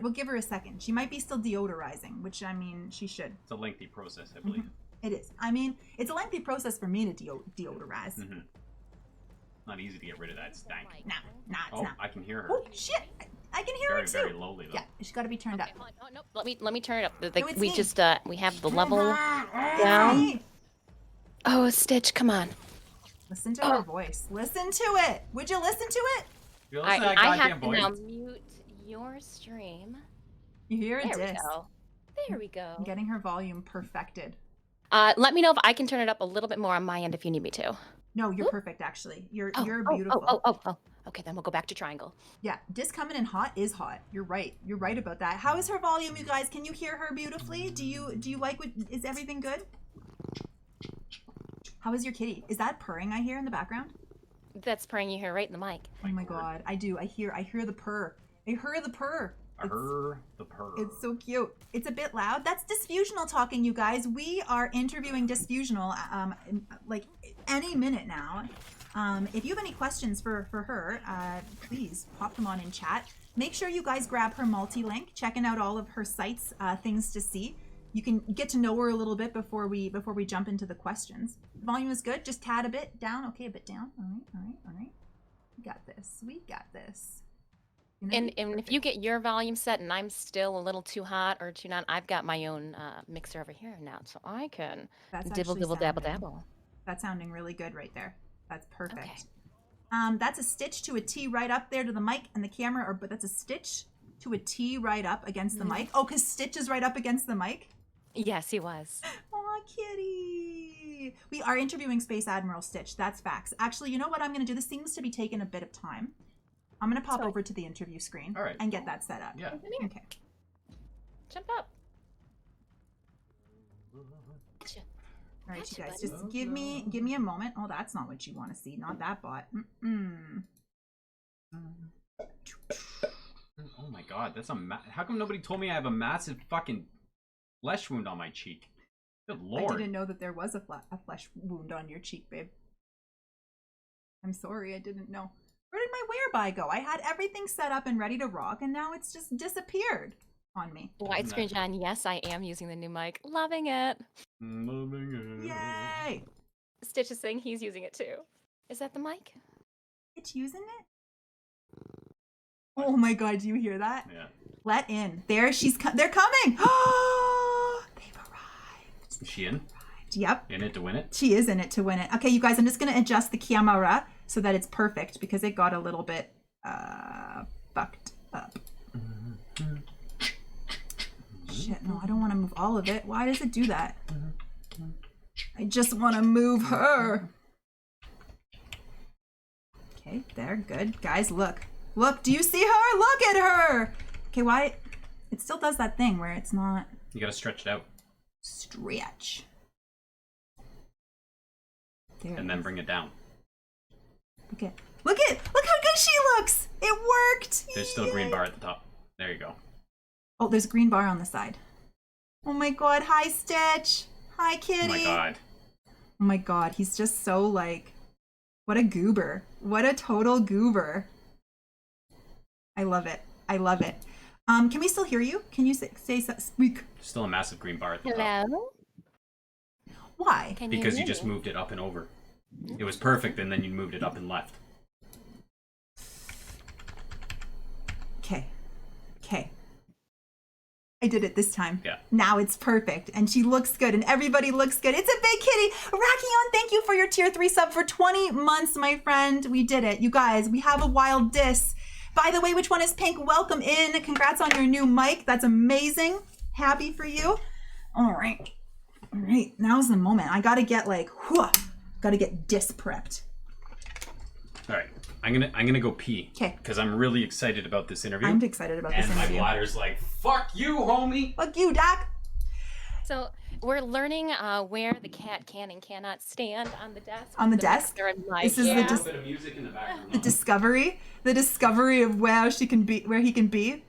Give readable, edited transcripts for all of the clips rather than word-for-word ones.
we'll give her a second. She might be still deodorizing, which I mean, she should. It's a lengthy process, I believe. It is. I mean, it's a lengthy process for me to deodorize. Not easy to get rid of that stank. Nah, it's oh, not. I can hear her. Oh shit! I can hear her too. Very lowly though. Yeah, she's got to be turned up. Oh, no, let me turn it up. No, we me. just we have the level down. Oh, Stitch, come on. Listen to her voice. Listen to it. Would you listen to it? You listen to that I goddamn have to voice? now mute your stream. You hear a There we disc. go. There we go. I'm getting her volume perfected. Let me know if I can turn it up a little bit more on my end if you need me to. No, you're perfect actually. You're Oh, beautiful. oh. Okay, then we'll go back to triangle. Yeah, disc coming in hot is hot. You're right. You're right about that. How is her volume, you guys? Can you hear her beautifully? Do you like what? Is everything good? How is your kitty? Is that purring I hear in the background? That's purring you here right in the mic. Oh my god, I do. I hear the purr. I hear the purr. I heard the purr. It's so cute. It's a bit loud. That's Disfusional talking, you guys. We are interviewing Disfusional like any minute now. If you have any questions for her, please pop them on in chat. Make sure you guys grab her multi-link, checking out all of her sites, things to see. You can get to know her a little bit before we jump into the questions. Volume is good. Just tad a bit down. Okay, a bit down. All right. We got this. We got this. And if you get your volume set and I'm still a little too hot or too not, I've got my own mixer over here now, so I can dibble dabble dabble. That's sounding really good right there. That's perfect. Okay. That's a stitch to a T right up there to the mic and the camera, but that's a stitch to a T right up against the mic. Oh, because Stitch is right up against the mic? Yes, he was. Aw, kitty. We are interviewing Space Admiral Stitch. That's facts. Actually, you know what I'm going to do? This seems to be taking a bit of time. I'm going to pop over to the interview screen and get that set up. Yeah. Okay. Jump up. Gotcha. All right, you guys, just give me a moment. Oh, that's not what you want to see. Not that bot. Oh my god, that's how come nobody told me I have a massive fucking flesh wound on my cheek? Good lord. I didn't know that there was a flesh wound on your cheek, babe. I'm sorry, I didn't know. Where did my whereby go? I had everything set up and ready to rock, and now it's just disappeared on me. Widescreen John, yes, I am using the new mic. Loving it. Loving it. Yay! Stitch is saying he's using it too. Is that the mic? It's using it? Oh my god, do you hear that? Yeah. Let in. There they're coming! Oh, they've arrived. Is she in? Yep. In it to win it? She is in it to win it. Okay, you guys, I'm just going to adjust the camera so that it's perfect because it got a little bit fucked up. Shit, no, I don't want to move all of it. Why does it do that? I just want to move her. Okay, there, good. Guys, look. Look, do you see her? Look at her! Okay, why? It still does that thing where it's not... You gotta stretch it out. Stretch. There and then bring it down. Look how good she looks! It worked! There's still a green bar at the top. There you go. Oh, there's a green bar on the side. Oh my god, hi Stitch! Hi kitty! Oh my god. Oh my god, he's just so like... What a goober. What a total goober. I love it. I love it. Can we still hear you? Can you speak? Still a massive green bar at the top. Hello? Why? Because you just moved it up and over. It was perfect, and then you moved it up and left. Okay. Okay. I did it this time. Yeah. Now it's perfect, and she looks good, and everybody looks good. It's a big kitty. Rakion, thank you for your tier 3 sub for 20 months, my friend. We did it. You guys, we have a wild dis. By the way, which one is pink? Welcome in. Congrats on your new mic. That's amazing. Happy for you. All right. All right. Now's the moment. I got to get like, got to get dis prepped. All right. I'm gonna go pee. Okay. Because I'm really excited about this interview. I'm excited about this interview. And my bladder's like, fuck you, homie. Fuck you, Doc. So we're learning where the cat can and cannot stand on the desk. On the desk? This is a bit of music in the background. The discovery of where he can be.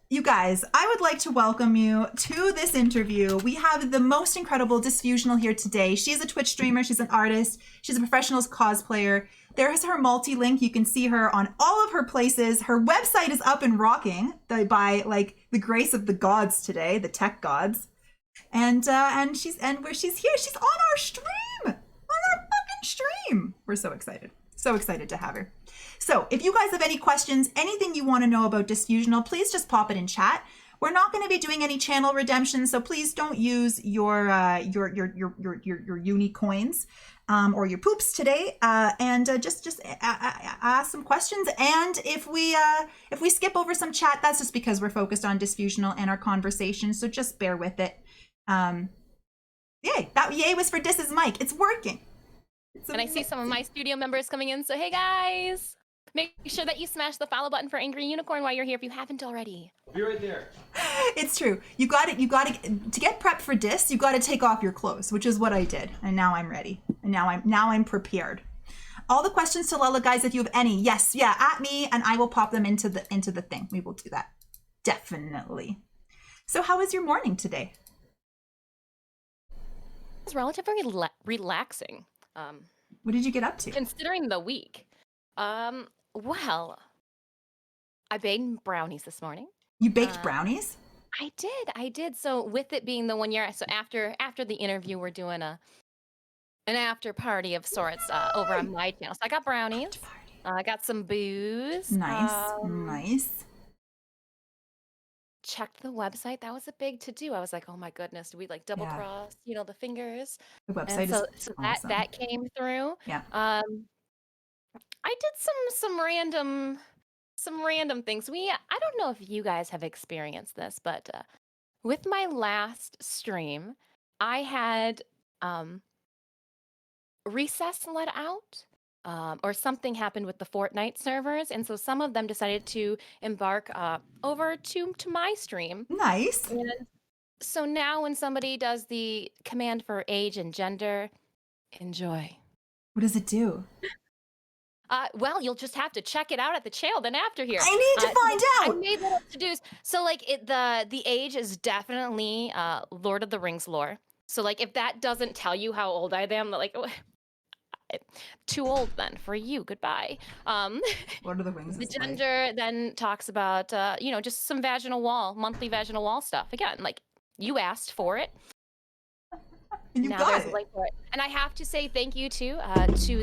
You guys, I would like to welcome you to this interview. We have the most incredible Disfusional here today. She's a Twitch streamer. She's an artist. She's a professional cosplayer. there's her multi-link. You can see her on all of her places. Her website is up and rocking by like the grace of the gods today, the tech gods. And she's here. She's on our stream. On our fucking stream. We're so excited. So excited to have her. So if you guys have any questions, anything you want to know about Disfusional, please just pop it in chat. We're not going to be doing any channel redemption, so please don't use your uni coins or your poops today. Just ask some questions. And if we skip over some chat, that's just because we're focused on Disfusional and our conversation. So just bear with it. Yay! That yay was for Dis's mic. It's working. And I see some of my studio members coming in. So hey guys, make sure that you smash the follow button for Angry Unicorn while you're here if you haven't already. Be right there. It's true. You got to get prepped for Dis. You got to take off your clothes, which is what I did, and now I'm ready. And now I'm prepared. All the questions to Lala, guys, if you have any, yes, yeah, at me, and I will pop them into the thing. We will do that, definitely. So, how was your morning today? It was relatively relaxing. What did you get up to? Considering the week. Well, I baked brownies this morning. You baked brownies? I did. So with it being the 1 year, so after the interview, we're doing an after party of sorts over on my channel. So I got brownies. I got some booze. Nice, nice. Checked the website. That was a big to do. I was like, oh my goodness, do we like double cross, the fingers? The website so, is so awesome. that came through. Yeah. I did some random things. I don't know if you guys have experienced this, but with my last stream, I had recess let out. Or something happened with the Fortnite servers, and so some of them decided to embark over to my stream. Nice. And so now when somebody does the command for age and gender, enjoy. What does it do? Well, you'll just have to check it out at the channel then after here. I need to find out. I made little to-dos. So like the age is definitely Lord of the Rings lore. So like if that doesn't tell you how old I am, like too old then for you. Goodbye. What are the wings? The gender then talks about just some monthly vaginal wall stuff. Again, like you asked for it. And you got it. A link for it. And I have to say thank you to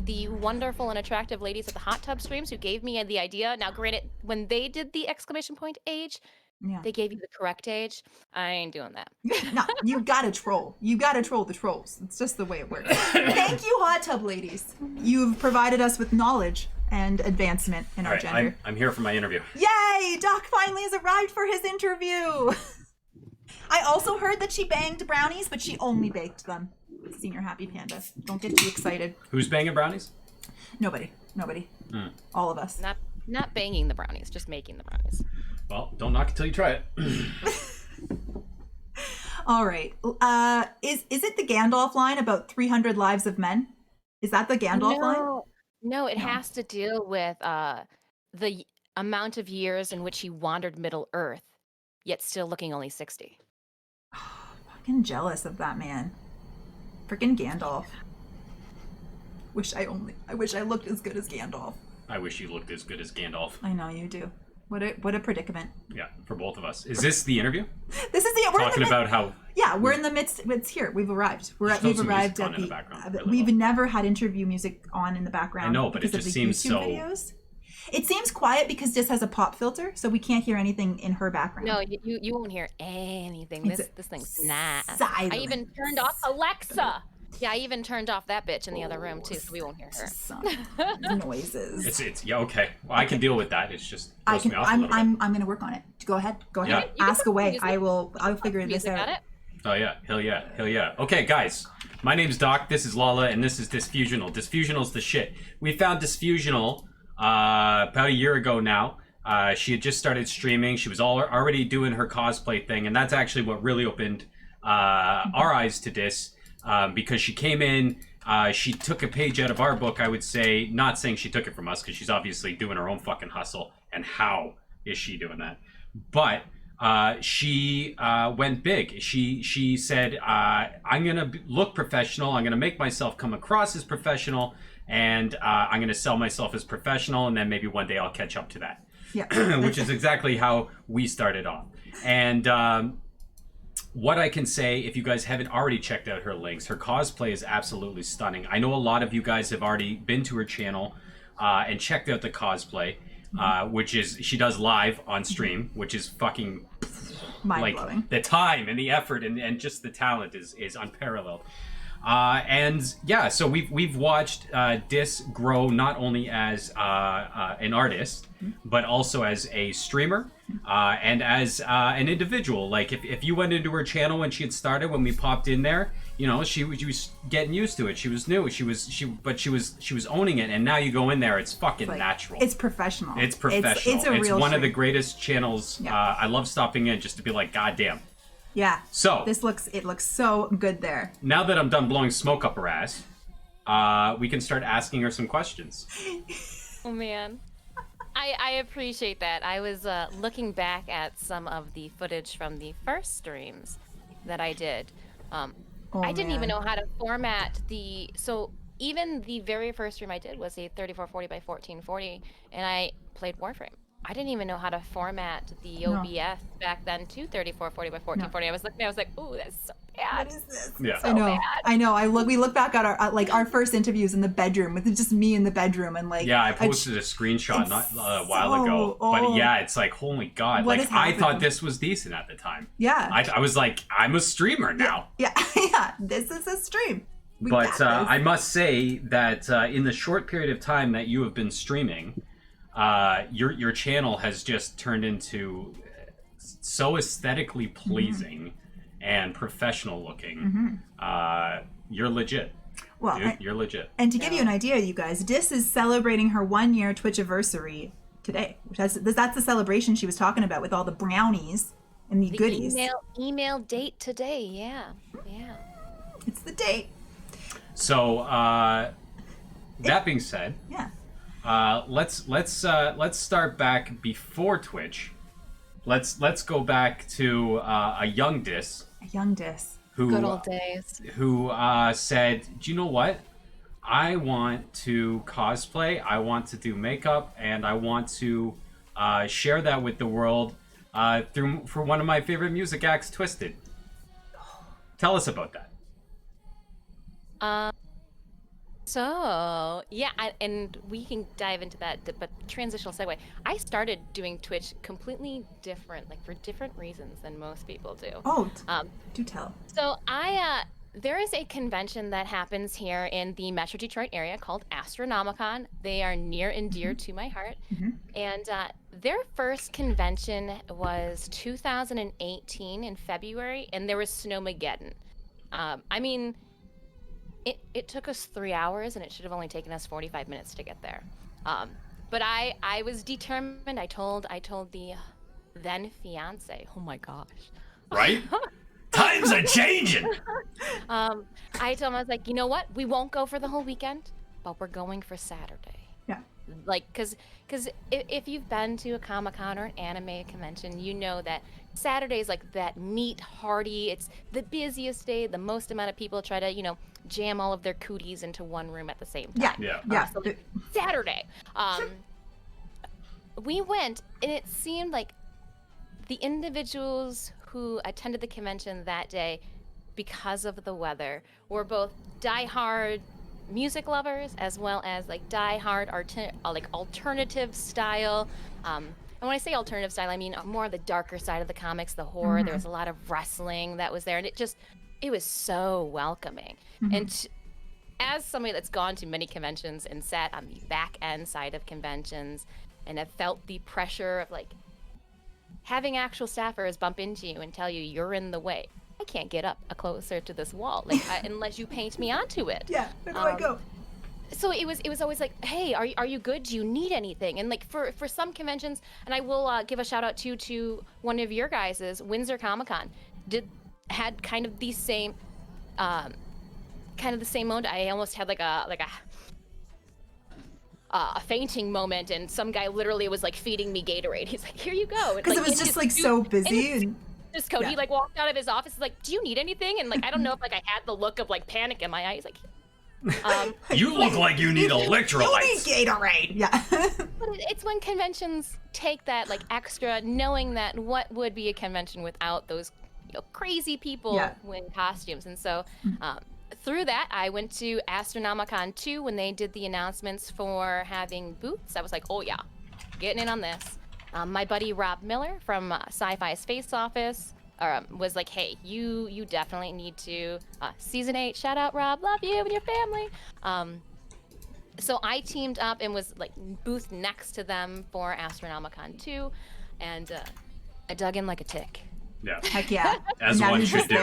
the wonderful and attractive ladies at the hot tub streams who gave me the idea. Now, granted, when they did the exclamation point age, they gave you the correct age. I ain't doing that. No, you gotta troll. You gotta troll the trolls. It's just the way it works. Thank you, hot tub ladies. You've provided us with knowledge and advancement in our gender. I'm here for my interview. Yay! Doc finally has arrived for his interview. I also heard that she banged brownies, but she only baked them. Senior Happy Panda. Don't get too excited. Who's banging brownies? Nobody. All of us. Not banging the brownies, just making the brownies. Well, don't knock it till you try it. All right. Is it the Gandalf line about 300 lives of men? Is that the Gandalf line? No, it has to deal with the amount of years in which he wandered Middle Earth, yet still looking only 60. Oh, fucking jealous of that man. Freaking Gandalf. I wish I looked as good as Gandalf. I wish you looked as good as Gandalf. I know you do. What a predicament. Yeah, for both of us. Is this the interview? This is the talking about how. Yeah, we're in the midst. It's here. We've arrived. We've arrived at the. We've never had interview music on in the background. I know, but it just seems so. Videos. It seems quiet because Dis has a pop filter, so we can't hear anything in her background. No, you won't hear anything. This thing's nice. Silent. I even turned off Alexa. Yeah, I even turned off that bitch in the other room too, so we won't hear her. Some noises. It's okay. Well, I can deal with that. It's just throws me off a little bit. I'm gonna work on it. Go ahead. Yeah. Ask away. I'll figure this out. Oh yeah, hell yeah. Okay, guys. My name's Doc. This is Lala, and this is Disfusional. Disfusional's the shit. We found Disfusional about a year ago now. She had just started streaming. She was already doing her cosplay thing, and that's actually what really opened our eyes to Dis. Because she came in, she took a page out of our book, I would say, not saying she took it from us, because she's obviously doing her own fucking hustle, and how is she doing that? But she went big. She said, I'm going to look professional, I'm going to make myself come across as professional, and I'm going to sell myself as professional, and then maybe one day I'll catch up to that. Yeah. Which is exactly how we started off. And what I can say, if you guys haven't already checked out her links, her cosplay is absolutely stunning. I know a lot of you guys have already been to her channel and checked out the cosplay, which is, she does live on stream, which is fucking mind-blowing. Like, the time and the effort and just the talent is unparalleled. And yeah, so we've watched Dis grow not only as an artist, but also as a streamer and as an individual. Like if you went into her channel when she had started, when we popped in there, you know, she was getting used to it. She was new. She was owning it. And now you go in there, it's fucking natural. It's professional. It's professional. It's a real one of the stream. greatest channels. Yeah. I love stopping in just to be like, God damn. Yeah. So it looks so good there. Now that I'm done blowing smoke up her ass, we can start asking her some questions. Oh man, I appreciate that. I was looking back at some of the footage from the first streams that I did. I didn't even know how to format the. So even the very first stream I did was a 3440 by 1440, and I played Warframe. I didn't even know how to format the OBS back then to 3440 by 1440. I was like, ooh, that's so bad. What is this? Yeah. So I know. We look back at our first interviews in the bedroom with just me in the bedroom and like. Yeah, I posted a screenshot not a while ago, but yeah, it's like, holy God! What like is I happening? thought this was decent at the time. Yeah. I was like, I'm a streamer now. Yeah. Yeah. This is a stream. But I must say that in the short period of time that you have been streaming, your channel has just turned into so aesthetically pleasing and professional looking. You're legit. Well, dude, you're legit. And to give you an idea, you guys, Dis is celebrating her 1-year Twitchiversary today. That's the celebration she was talking about with all the brownies and the goodies. Email date today. Yeah. It's the date. So that being said, yeah. Let's start back before Twitch. Let's go back to a young Dis. A young Dis. Who, good old days. Who said, do you know what? I want to cosplay, I want to do makeup, and I want to share that with the world for one of my favorite music acts, Twisted. Tell us about that. So yeah, and we can dive into that, but transitional segue. I started doing Twitch completely different, like for different reasons than most people do. Oh, do tell. So there is a convention that happens here in the Metro Detroit area called Astronomicon. They are near and dear to my heart. And their first convention was 2018 in February, and there was Snowmageddon. I mean, it took us 3 hours, and it should have only taken us 45 minutes to get there. But I was determined. I told the then fiance. Oh my gosh. Right? Times are changing. I told him, I was like, you know what? We won't go for the whole weekend, but we're going for Saturday. Yeah. Like, because if you've been to a Comic-Con or an anime convention, you know that Saturday is like that meat hearty. It's the busiest day. The most amount of people try to, jam all of their cooties into one room at the same time. Yeah. So like, Saturday. We went, and it seemed like the individuals who attended the convention that day, because of the weather, were both diehard music lovers as well as like diehard alternative style. And when I say alternative style, I mean more of the darker side of the comics, the horror. There was a lot of wrestling that was there, and it was so welcoming. And as somebody that's gone to many conventions and sat on the back end side of conventions and have felt the pressure of like having actual staffers bump into you and tell you you're in the way. I can't get up closer to this wall unless you paint me onto it. Yeah, where do I go? So it was always like, hey, are you good? Do you need anything? And like for some conventions, and I will give a shout out to one of your guys's, Windsor Comic Con, had kind of the same moment. I almost had like a fainting moment, and some guy literally was like feeding me Gatorade. He's like, here you go. Because it was just like so busy. And this code, he like walked out of his office, like, do you need anything? And like, I don't know if like I had the look of like panic in my eyes, like, You look like you need electrolytes. You need Gatorade. Yeah. But it's when conventions take that like extra, knowing that what would be a convention without those crazy people in costumes. And so through that, I went to Astronomicon 2 when they did the announcements for having booths. I was like, oh yeah, getting in on this. My buddy Rob Miller from Sci-Fi Space Office was like, hey, you definitely need to season 8. Shout out Rob, love you and your family. So I teamed up and was like booth next to them for Astronomicon 2, and I dug in like a tick. Yeah. Heck yeah. As one should do.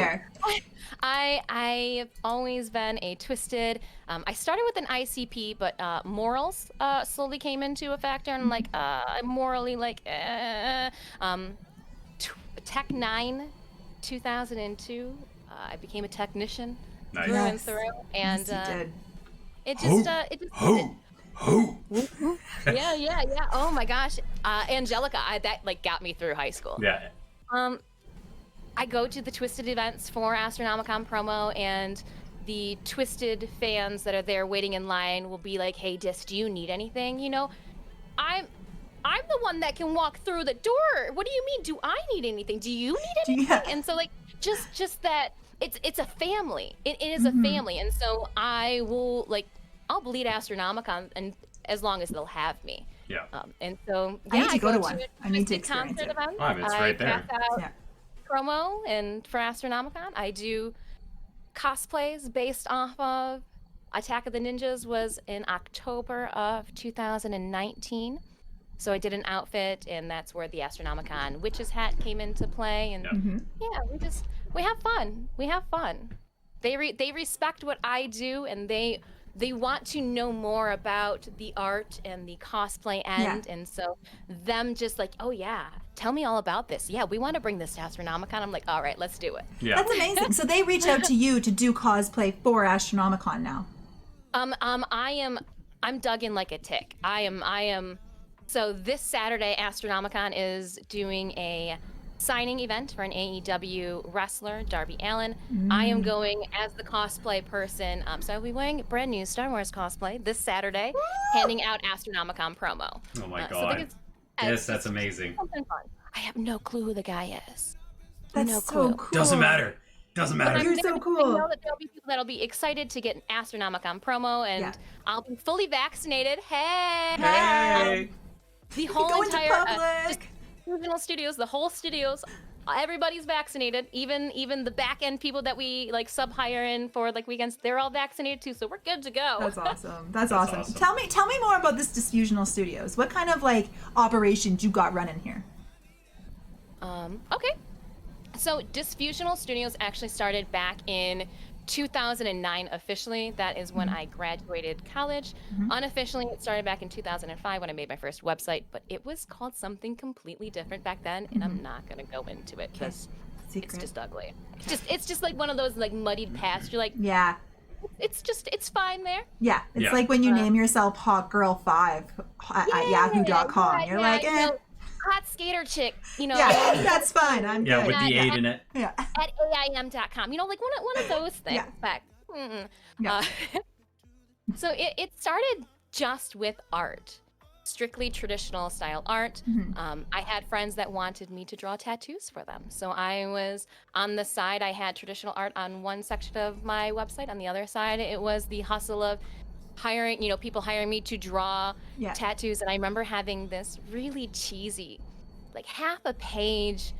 I've always been a twisted. I started with an ICP, but morals slowly came into a factor, and I'm like, I'm morally like, Tech 9, 2002. I became a technician through and through, and it just yeah. Oh my gosh, Angelica, that like got me through high school. Yeah. I go to the Twisted events for Astronomicon promo, and the Twisted fans that are there waiting in line will be like, hey, Dis, do you need anything? You know, I'm the one that can walk through the door. What do you mean? Do I need anything? Do you need anything? Yeah. And so like, just that it's a family. It is a family. And so I will like, I'll bleed Astronomicon and as long as they'll have me. Yeah. And so I need to go to one. I need to experience it. Event. It's right there. Promo, and for Astronomicon, I do cosplays based off of Attack of the Ninjas was in October of 2019. So I did an outfit, and that's where the Astronomicon witch's hat came into play. And we have fun. We have fun. They respect what I do, and they want to know more about the art and the cosplay end. And so them just like, oh yeah, tell me all about this. Yeah, we want to bring this to Astronomicon. I'm like, all right, let's do it. Yeah. That's amazing. So they reach out to you to do cosplay for Astronomicon now. I'm dug in like a tick. I am. So this Saturday, Astronomicon is doing a signing event for an AEW wrestler, Darby Allin. I am going as the cosplay person. So I'll be wearing brand new Star Wars cosplay this Saturday, handing out Astronomicon promo. Oh my god. Yes, that's amazing. Something fun. I have no clue who the guy is. That's no so clue. cool. Doesn't matter. You're so cool. I know that there'll be people that'll be excited to get an Astronomicon promo, and I'll be fully vaccinated. Hey! The whole entire Disfusional Studios, the whole studios, everybody's vaccinated. Even the back end people that we like sub hire in for like weekends, they're all vaccinated too. So we're good to go. That's awesome. That's awesome. Tell me more about this Disfusional Studios. What kind of like operations you got running here? Okay. So Disfusional Studios actually started back in 2009 officially. That is when I graduated college. Unofficially, it started back in 2005 when I made my first website, but it was called something completely different back then, and I'm not going to go into it because it's just ugly. It's just like one of those like muddied paths. You're like, it's fine there. Yeah, it's like when you name yourself Hot Girl 5 at yahoo.com. You're like, eh. Hot skater chick, you know. Yeah, that's fine. I'm good. with the 8 in it. Yeah. At AIM.com. You know, like one of those things. But, so it started just with art. Strictly traditional style art. I had friends that wanted me to draw tattoos for them. So I was on the side, I had traditional art on one section of my website. On the other side, it was the hustle of hiring, people hiring me to draw tattoos. And I remember having this really cheesy, like half a page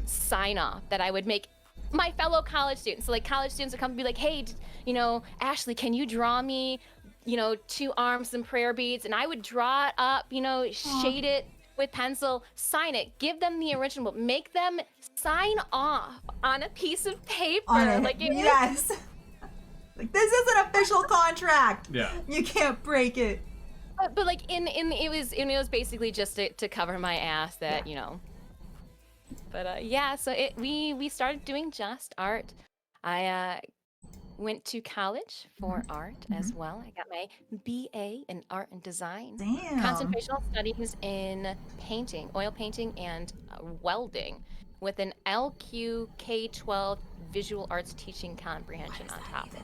sign off that I would make my fellow college students. So like college students would come and be like, hey, Ashlee, can you draw me, 2 arms and prayer beads? And I would draw it up, shade it with pencil, sign it, give them the original, make them sign off on a piece of paper. Like yes. Like, this is an official contract. Yeah. You can't break it. But like it was basically just to cover my ass that, But so we started doing just art. I went to college for art as well. I got my BA in art and design. Damn. Concentrational studies in painting, oil painting and welding with an LQ K-12 visual arts teaching comprehension on top of it.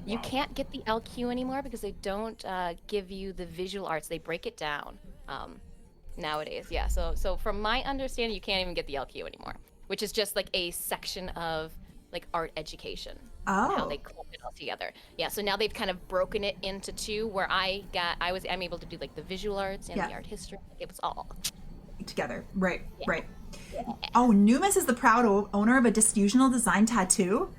You can't get the LQ anymore because they don't give you the visual arts. They break it down nowadays. Yeah. So from my understanding, you can't even get the LQ anymore, which is just like a section of like art education. Oh. How they clump it all together. Yeah. So now they've kind of broken it into two, where I'm able to do like the visual arts and the art history. It was all together. Right. Right. Oh, Numis is the proud owner of a Disfusional design tattoo.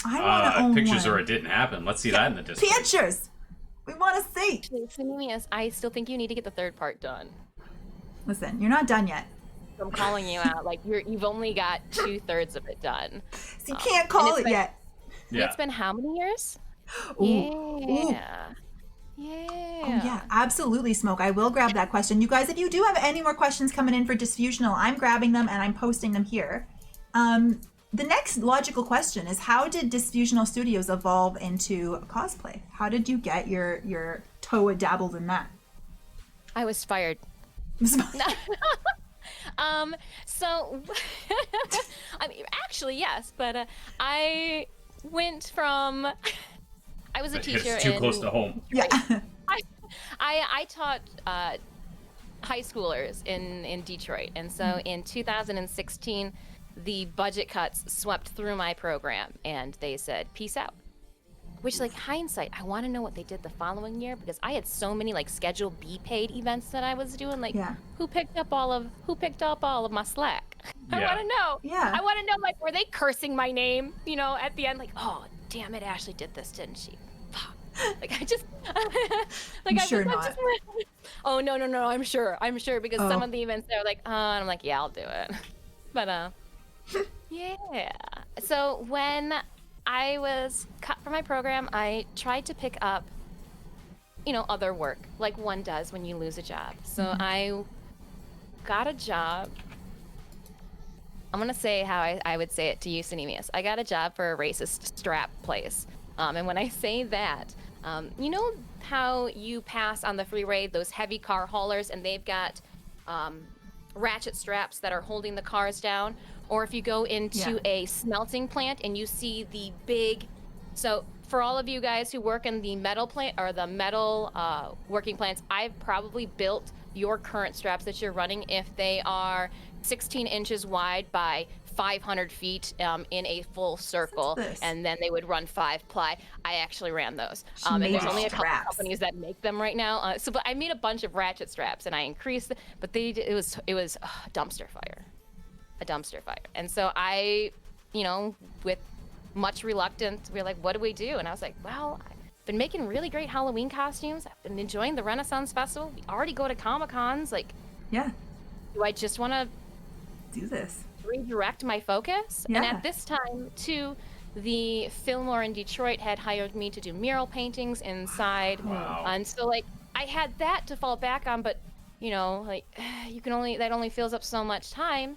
I want to own pictures one. Or it didn't happen. Let's see that in the display. Pictures. We want to see. Actually, I still think you need to get the third part done. Listen, you're not done yet. I'm calling you out. Like you've only got 2/3 of it done. So you can't call it yet. Yeah. It's been how many years? Ooh. Yeah. Yeah. Oh yeah, absolutely, Smoke. I will grab that question. You guys, if you do have any more questions coming in for Disfusional, I'm grabbing them and I'm posting them here. The next logical question is, how did Disfusional Studios evolve into cosplay? How did you get your toe dabbled in that? I was fired. So, I mean, actually, yes, but I went from, I was a teacher. It's too close to home. Yeah. I taught high schoolers in Detroit, and so in 2016, the budget cuts swept through my program, and they said, peace out. Which, like, hindsight, I want to know what they did the following year, because I had so many like Schedule B paid events that I was doing. Like, who picked up all of my slack? I want to know. Yeah. I want to know, like, were they cursing my name? You know, at the end, like, oh, damn it, Ashlee did this, didn't she? Fuck. Like, I just, like, I'm sure not. Oh no, I'm sure, because some of the events they're like, and I'm like, yeah, I'll do it. But yeah. So when I was cut from my program, I tried to pick up, other work, like one does when you lose a job. So I got a job. I'm going to say how I would say it to you, Sinemius. I got a job for a racist strap place. And when I say that, you know how you pass on the freeway, those heavy car haulers, and they've got ratchet straps that are holding the cars down? Or if you go into a smelting plant and you see the big, so for all of you guys who work in the metal plant or the metal working plants, I've probably built your current straps that you're running if they are 16 inches wide by 500 feet in a full circle, and then they would run 5-ply. I actually ran those. And there's only a couple companies that make them right now. But I made a bunch of ratchet straps and I increased, but it was a dumpster fire. A dumpster fire. And so I, with much reluctance, we were like, what do we do? And I was like, well, I've been making really great Halloween costumes. I've been enjoying the Renaissance Festival. We already go to Comic-Cons. Like, do I just want to do this? Redirect my focus? And at this time, too, the Fillmore in Detroit had hired me to do mural paintings inside. Wow. And so, like, I had that to fall back on, but, that only fills up so much time.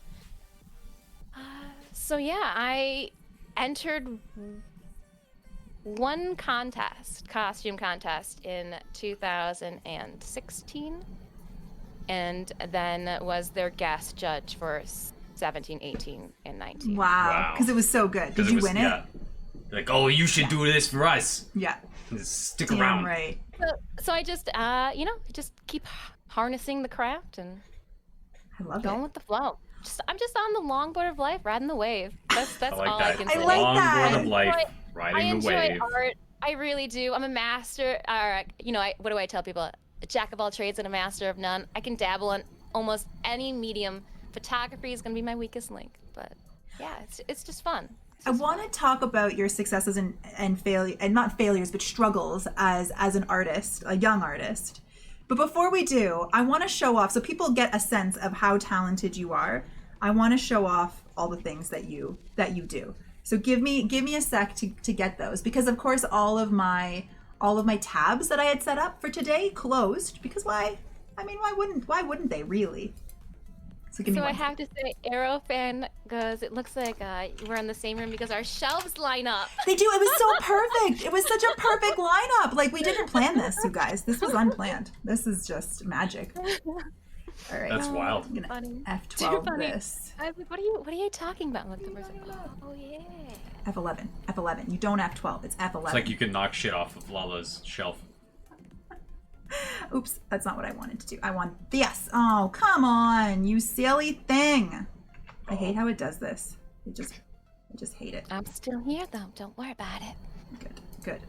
So yeah, I entered one costume contest in 2016, and then was their guest judge for 17, 18, and 19. Wow, because it was so good. Did you win it? Yeah. Like, oh, you should do this for us. Yeah. Just stick around. Right. So I just, just keep harnessing the craft and going with the flow. I'm just on the longboard of life, riding the wave. That's all I can say. I like that. Longboard of life, riding the wave. I enjoy art. I really do. I'm a master. What do I tell people? A jack of all trades and a master of none. I can dabble in almost any medium. Photography is going to be my weakest link, but yeah, it's just fun. I want to talk about your successes and failure, and not failures, but struggles as an artist, a young artist. But before we do, I want to show off, so people get a sense of how talented you are. I want to show off all the things that you do. So give me a sec to get those, because of course all of my tabs that I had set up for today closed, because why? I mean, why wouldn't they really? So I have to say, Arrow fan goes, it looks like we're in the same room because our shelves line up. They do. It was so perfect. It was such a perfect lineup. Like, we didn't plan this, you guys. This was unplanned. This is just magic. All right. That's wild. I'm gonna Funny. F12 this. I was like, what are you talking about? Like the person, oh yeah. F11. F11. You don't F12. It's F11. It's like you can knock shit off of Lala's shelf. Oops, that's not what I wanted to do. I want this. Oh, come on, you silly thing. I hate how it does this. I just hate it. I'm still here though. Don't worry about it. Good.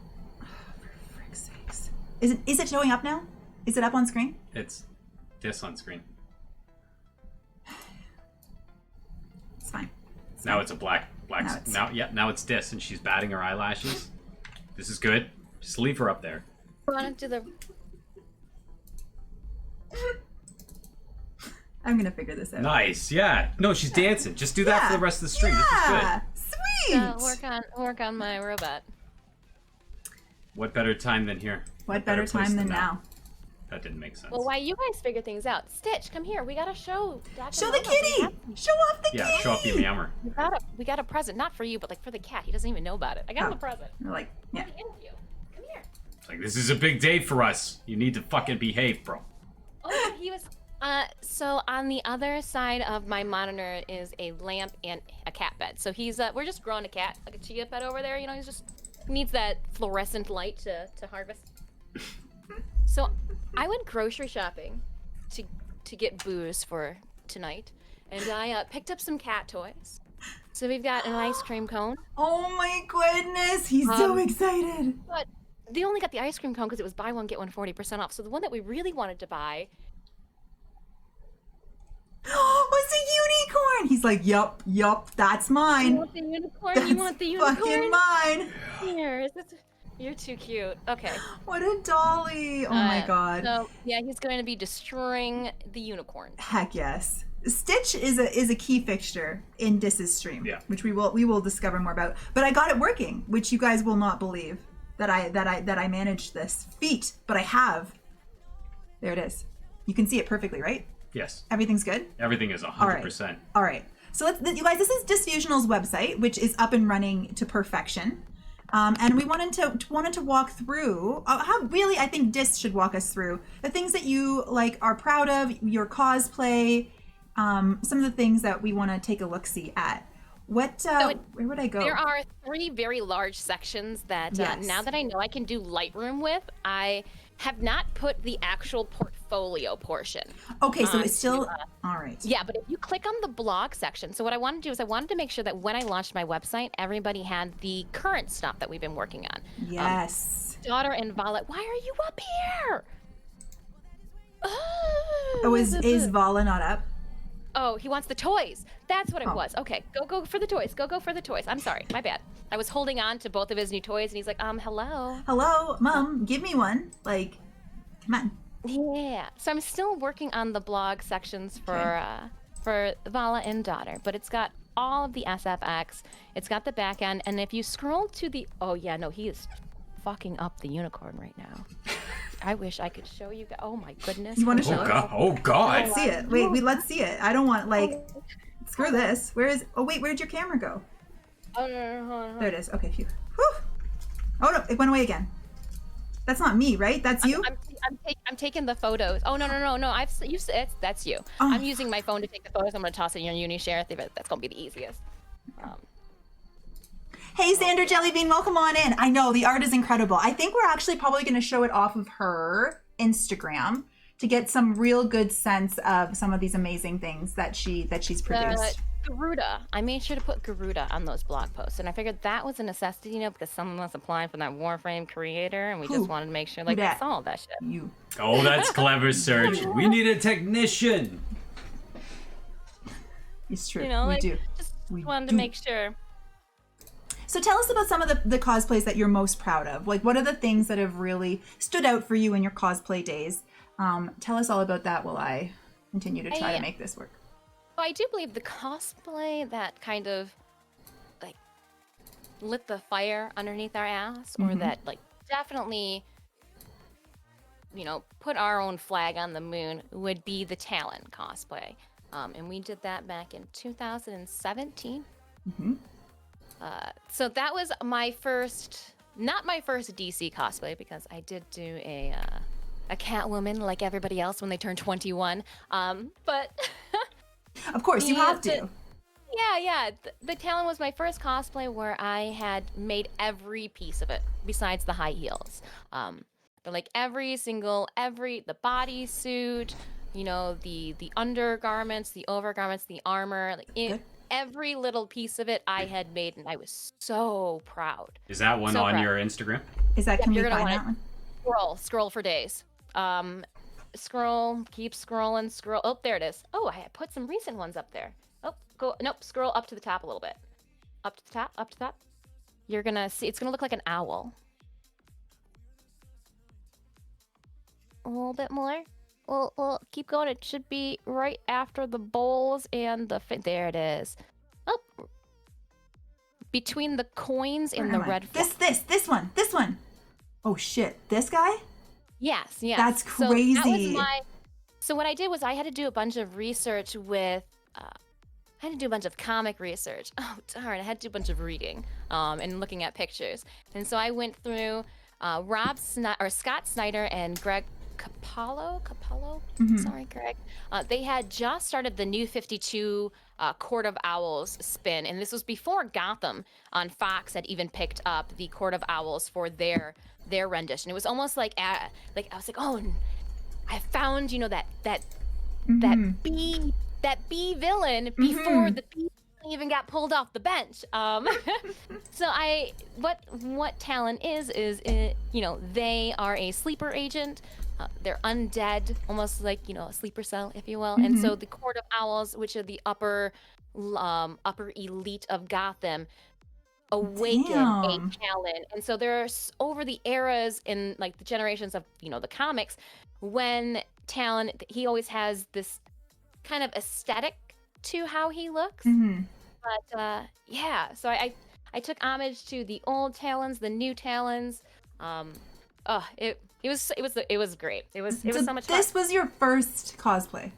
Oh, for frick's sakes. Is it showing up now? Is it up on screen? It's this on screen. It's fine. Now it's a black. Now it's this, and she's batting her eyelashes. This is good. Just leave her up there. Want to do the? I'm gonna figure this out. Nice, yeah. No, she's dancing. Just do that for the rest of the stream. Yeah, This is sweet. Work on my robot. good. What better time than here? What better place time than now? That didn't make sense. Well, why you guys figure things out? Stitch, come here. We gotta show. Show the kitty. Show off the kitty. Yeah, show off your meower. We got a present, not for you, but like for the cat. He doesn't even know about it. I got him a present. You're like, yeah. The interview. Come here. It's like, this is a big day for us. You need to fucking behave, bro. Oh, he was. So on the other side of my monitor is a lamp and a cat bed. So he's we're just growing a cat, like a chia pet over there. You know, he needs that fluorescent light to harvest. So I went grocery shopping to get booze for tonight, and I picked up some cat toys. So we've got an ice cream cone. Oh my goodness, he's so excited. But they only got the ice cream cone because it was buy one get one 40% off. So the one that we really wanted to buy was a unicorn. He's like, yup, that's mine. You want the unicorn? That's You want the unicorn? fucking mine. Here, you're too cute. Okay. What a dolly. Oh my god. So yeah, he's going to be destroying the unicorn. Heck yes. Stitch is a key fixture in Dis's stream, Yeah. which we will discover more about. But I got it working, which you guys will not believe that I managed this feat, but I have. There it is. You can see it perfectly, right? Yes. Everything's good? Everything is 100%. All right. So you guys, this is Disfusional's website, which is up and running to perfection. And we wanted to walk through how really I think Dis should walk us through the things that you like are proud of, your cosplay, some of the things that we want to take a look-see at. Where would I go? There are 3 very large sections that now that I know I can do Lightroom with, I have not put the actual portfolio portion. Okay, so it's still all right. Yeah, but if you click on the blog section, so what I wanted to do is I wanted to make sure that when I launched my website, everybody had the current stuff that we've been working on. Yes. Daughter and Vala, why are you up here? Oh, is Vala not up? Oh, he wants the toys. That's what it was. Okay, go for the toys. Go for the toys. I'm sorry, my bad. I was holding on to both of his new toys, and he's like, hello. Hello, Mom, give me one. Like, come on. Yeah. So I'm still working on the blog sections for Vala and Daughter, but it's got all of the SFX. It's got the back end, and if you scroll to the, he is fucking up the unicorn right now. I wish I could show you guys. Oh my goodness. You want to show Oh it? god. Oh god. Let's see it. Wait, let's see it. I don't want screw this. Where'd your camera go? Oh no. There it is. Okay, phew. Whew. Oh no, it went away again. That's not me, right? That's you? I'm taking the photos. Oh no. That's you. Oh. I'm using my phone to take the photos. I'm gonna toss it in your uni share. That's gonna be the easiest. Hey, Sander Jellybean, welcome on in. I know the art is incredible. I think we're actually probably going to show it off of her Instagram to get some real good sense of some of these amazing things that she's produced. Garuda. I made sure to put Garuda on those blog posts, and I figured that was a necessity, because someone was applying for that Warframe creator, and we just wanted to make sure we saw all that shit. You. Oh, that's clever, Serge. We need a technician. It's true. We do. Just wanted to make sure. So tell us about some of the cosplays that you're most proud of. Like, what are the things that have really stood out for you in your cosplay days? Tell us all about that while I continue to try to make this work. Well, I do believe the cosplay that kind of like lit the fire underneath our ass, or that like definitely, put our own flag on the moon, would be the Talon cosplay. And we did that back in 2017. So that was my first, not my first DC cosplay, because I did do a a Catwoman like everybody else when they turn 21. But of course, you have to. Yeah. The Talon was my first cosplay where I had made every piece of it besides the high heels. But like the bodysuit, you know, the undergarments, the overgarments, the armor, like every little piece of it I had made, and I was so proud. Is that one on your Instagram? Is that, can we find that one? Scroll for days. Scroll, keep scrolling, scroll. Oh, there it is. Oh, I put some recent ones up there. Oh, scroll up to the top a little bit. Up to the top. You're gonna see, it's gonna look like an owl. A little bit more. Well, keep going. It should be right after the bowls and the there it is. Oh, between the coins and the red. This one. Oh shit, this guy? Yes. That's crazy. So, that was so what I did was I had to do a bunch of research with. I had to do a bunch of comic research. Oh darn! I had to do a bunch of reading, and looking at pictures. And so I went through Scott Snyder and Greg Capallo. Sorry, Greg. They had just started the New 52 Court of Owls spin, and this was before Gotham on Fox had even picked up the Court of Owls for their rendition. It was almost like I was like, oh, I found that B villain before the B even got pulled off the bench. So what Talon is they are a sleeper agent. They're undead, almost like, a sleeper cell, if you will. And so the Court of Owls, which are the upper elite of Gotham, awaken a Talon. And so there's over the eras in like the generations of, the comics, when Talon, he always has this kind of aesthetic to how he looks. But so I took homage to the old Talons, the new Talons. It was great. It was so much fun. This was your first cosplay?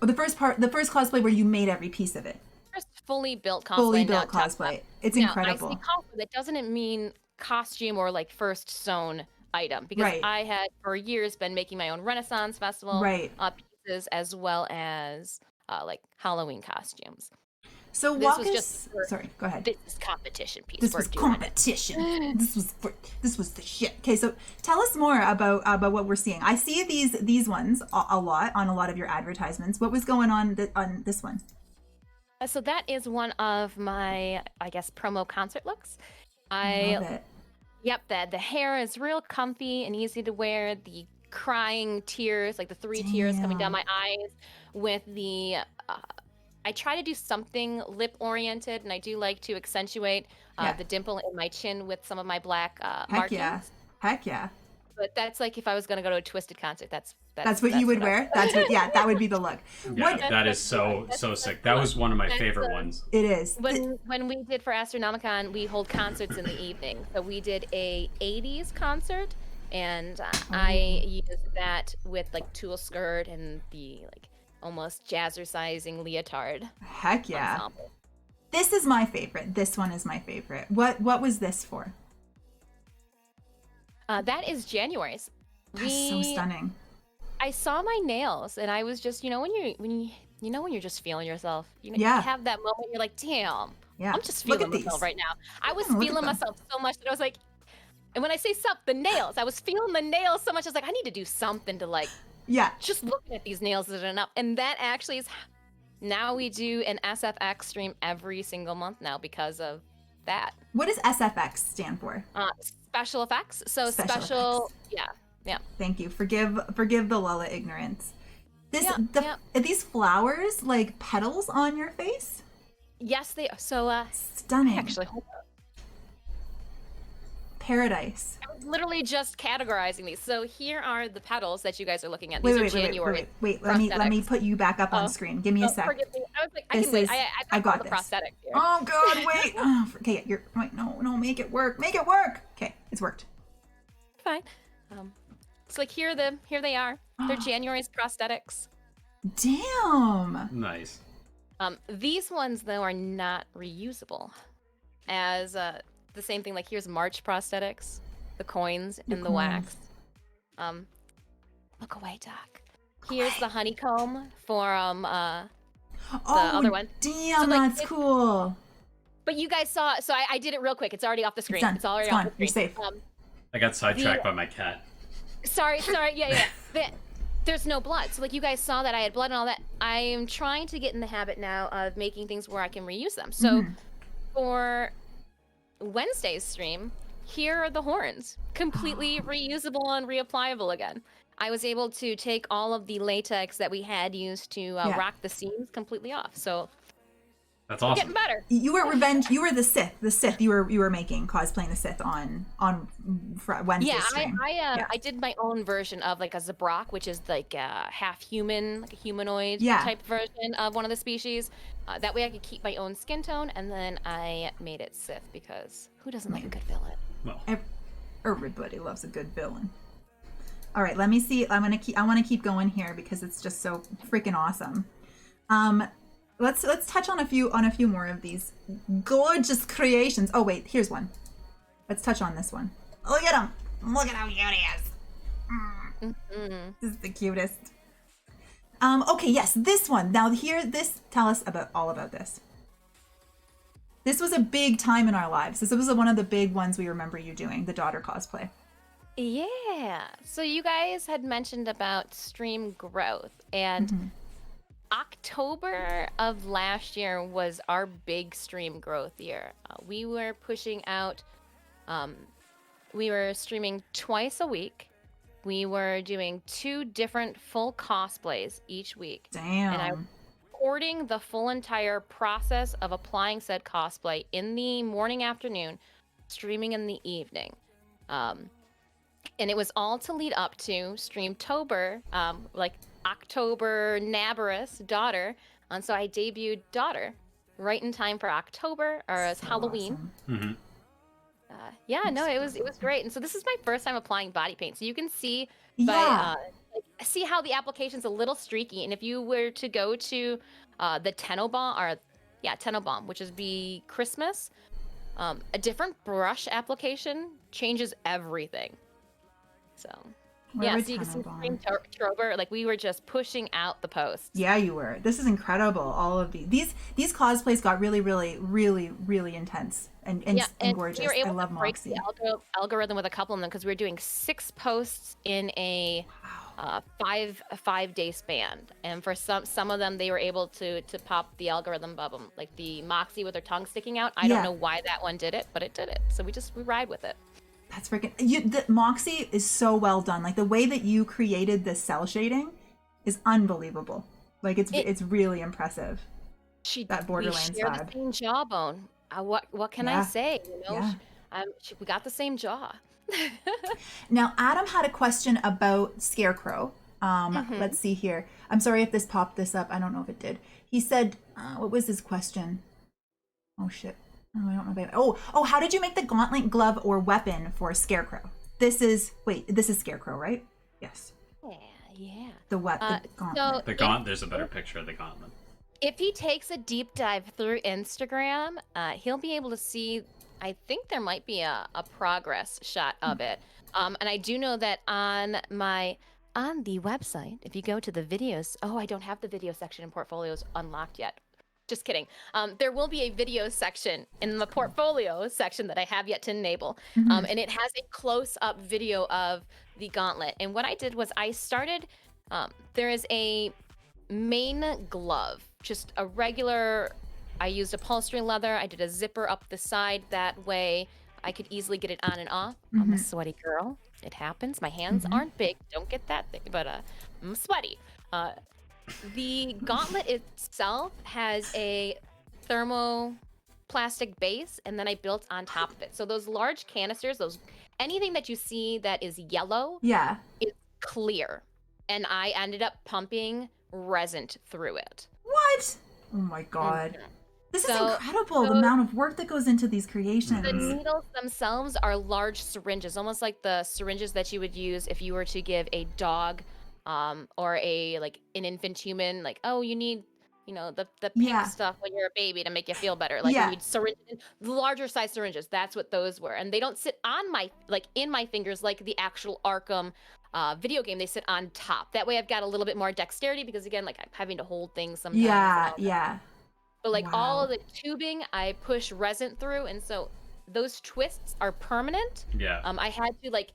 Or the first cosplay where you made every piece of it? First fully built cosplay. Fully built cosplay. It's incredible. I say cosplay, that doesn't mean costume or like first sewn item, because I had for years been making my own Renaissance Festival pieces, as well as like Halloween costumes. So this was just sorry, go ahead. This is competition piece. This was competition. This was the shit. Okay, so tell us more about what we're seeing. I see these ones a lot on a lot of your advertisements. What was going on this one? So that is one of my, I guess, promo concert looks. I love it. Yep, the hair is real comfy and easy to wear. The crying tears, like the 3 tears coming down my eyes, with the I try to do something lip oriented, and I do like to accentuate the dimple in my chin with some of my black markings. Heck yeah. But that's like if I was gonna go to a Twisted concert, that's what you would wear. That would be the look. Yeah, that is so sick. That was one of my favorite ones. It is. When we did for Astronomicon, we hold concerts in the evening. So we did a 80s concert, and I used that with like tulle skirt and the like almost jazzercising leotard. Heck yeah. Ensemble. This is my favorite. This one is my favorite. What was this for? That is January's. That's so stunning. I saw my nails, and I was just, when you're just feeling yourself, you have that moment. You're like, damn, I'm just feeling myself right now. I was feeling myself so much that I was like, and when I say the nails, I was feeling the nails so much. I was like, I need to do something to like, just looking at these nails isn't enough. And that actually is. Now we do an SFX stream every single month now because of that. What does SFX stand for? Special effects. So special effects. Yeah. Thank you. Forgive the Lala ignorance. Are these flowers like petals on your face? Yes, they are. So stunning. Actually, hold on. Paradise. I was literally just categorizing these. So here are the petals that you guys are looking at. These are January. Wait. Let me put you back up on screen. Give me a sec. Forgive me. I was like, I can wait. I got the prosthetics here. Oh God, wait. Okay, no, make it work. Make it work. Okay, it's worked. Fine. It's like here they are. They're January's prosthetics. Damn. Nice. These ones though are not reusable. As the same thing, like here's March prosthetics, the coins and the wax. Look away, Doc. Here's the honeycomb for the Oh, other one. damn, So, like, that's cool. But you guys saw, so I did it real quick. It's already off the screen. It's done. already It's off gone. the screen. You're safe. I got sidetracked by my cat. Sorry. Yeah. There's no blood. So like you guys saw that I had blood and all that. I am trying to get in the habit now of making things where I can reuse them. So for Wednesday's stream, here are the horns. Completely reusable and reapplicable again. I was able to take all of the latex that we had used to rock the seams completely off. So that's awesome. Getting better. You were revenge. You were the Sith. The Sith. You were making cosplaying the Sith on Wednesday stream. I did my own version of like a Zabrak, which is like a half human, like a humanoid type version of one of the species. That way I could keep my own skin tone, and then I made it Sith because who doesn't like a good villain? Well, everybody loves a good villain. All right, let me see. I want to keep going here because it's just so freaking awesome. Let's touch on a few more of these gorgeous creations. Oh wait, here's one. Let's touch on this one. Look at him. Look at how cute he is. This is the cutest. Okay, yes, this one. Now tell us all about this. This was a big time in our lives. This was one of the big ones we remember you doing, the daughter cosplay. Yeah. So you guys had mentioned about stream growth, and October of last year was our big stream growth year. We were pushing out, we were streaming twice a week. We were doing 2 different full cosplays each week. Damn. And I was recording the full entire process of applying said cosplay in the morning, afternoon, streaming in the evening. And it was all to lead up to Streamtober, like October Nabarus Daughter. And so I debuted Daughter right in time for October, or as Halloween. Awesome. It was great. And so this is my first time applying body paint. So you can see see how the application's a little streaky. And if you were to go to the Tenobomb, which is be Christmas, a different brush application changes everything. So so you can see Streamtober, like we were just pushing out the posts. Yeah, you were. This is incredible. All of these cosplays got really, really, really, really intense and gorgeous. We were able I love to break Moxie. the algorithm with a couple of them because we were doing 6 posts in a 5-day span, and for some of them they were able to pop the algorithm above them, like the Moxie with her tongue sticking out. I don't know why that one did it, but it did it. So we ride with it. That's freaking. The Moxie is so well done. Like the way that you created the cell shading is unbelievable. Like it's really impressive. That Borderlands we share vibe. the same jawbone. What can I say? We got the same jaw. Now Adam had a question about Scarecrow. Let's see here. I'm sorry if this popped this up. I don't know if it did. He said, what was his question? Oh shit. Oh, I don't know about how did you make the gauntlet, glove, or weapon for Scarecrow? This is Scarecrow, right? Yes. Yeah. The gauntlet. So there's a better picture of the gauntlet. If he takes a deep dive through Instagram, he'll be able to see, I think there might be a progress shot of it. And I do know that on the website, if you go to the videos, I don't have the video section in portfolios unlocked yet. Just kidding. There will be a video section in the portfolio section that I have yet to enable. And it has a close-up video of the gauntlet. And what I did was I started, there is a main glove, just a regular, I used upholstery leather. I did a zipper up the side. That way I could easily get it on and off. I'm a sweaty girl. It happens. My hands aren't big. Don't get that thing, but I'm sweaty. The gauntlet itself has a thermoplastic base, and then I built on top of it. So those large canisters, anything that you see that is yellow, is clear. And I ended up pumping resin through it. What? Oh my god. This is incredible, the amount of work that goes into these creations. The needles themselves are large syringes, almost like the syringes that you would use if you were to give a dog or an infant human, like, you need, the pink stuff when you're a baby to make you feel better. Like you need syringes, larger size syringes. That's what those were. And they don't sit on in my fingers like the actual Arkham video game, they sit on top. That way I've got a little bit more dexterity because again, like I'm having to hold things sometimes. Yeah, yeah. But like all Wow. of the tubing, I push resin through, and so those twists are permanent. Yeah. I had to like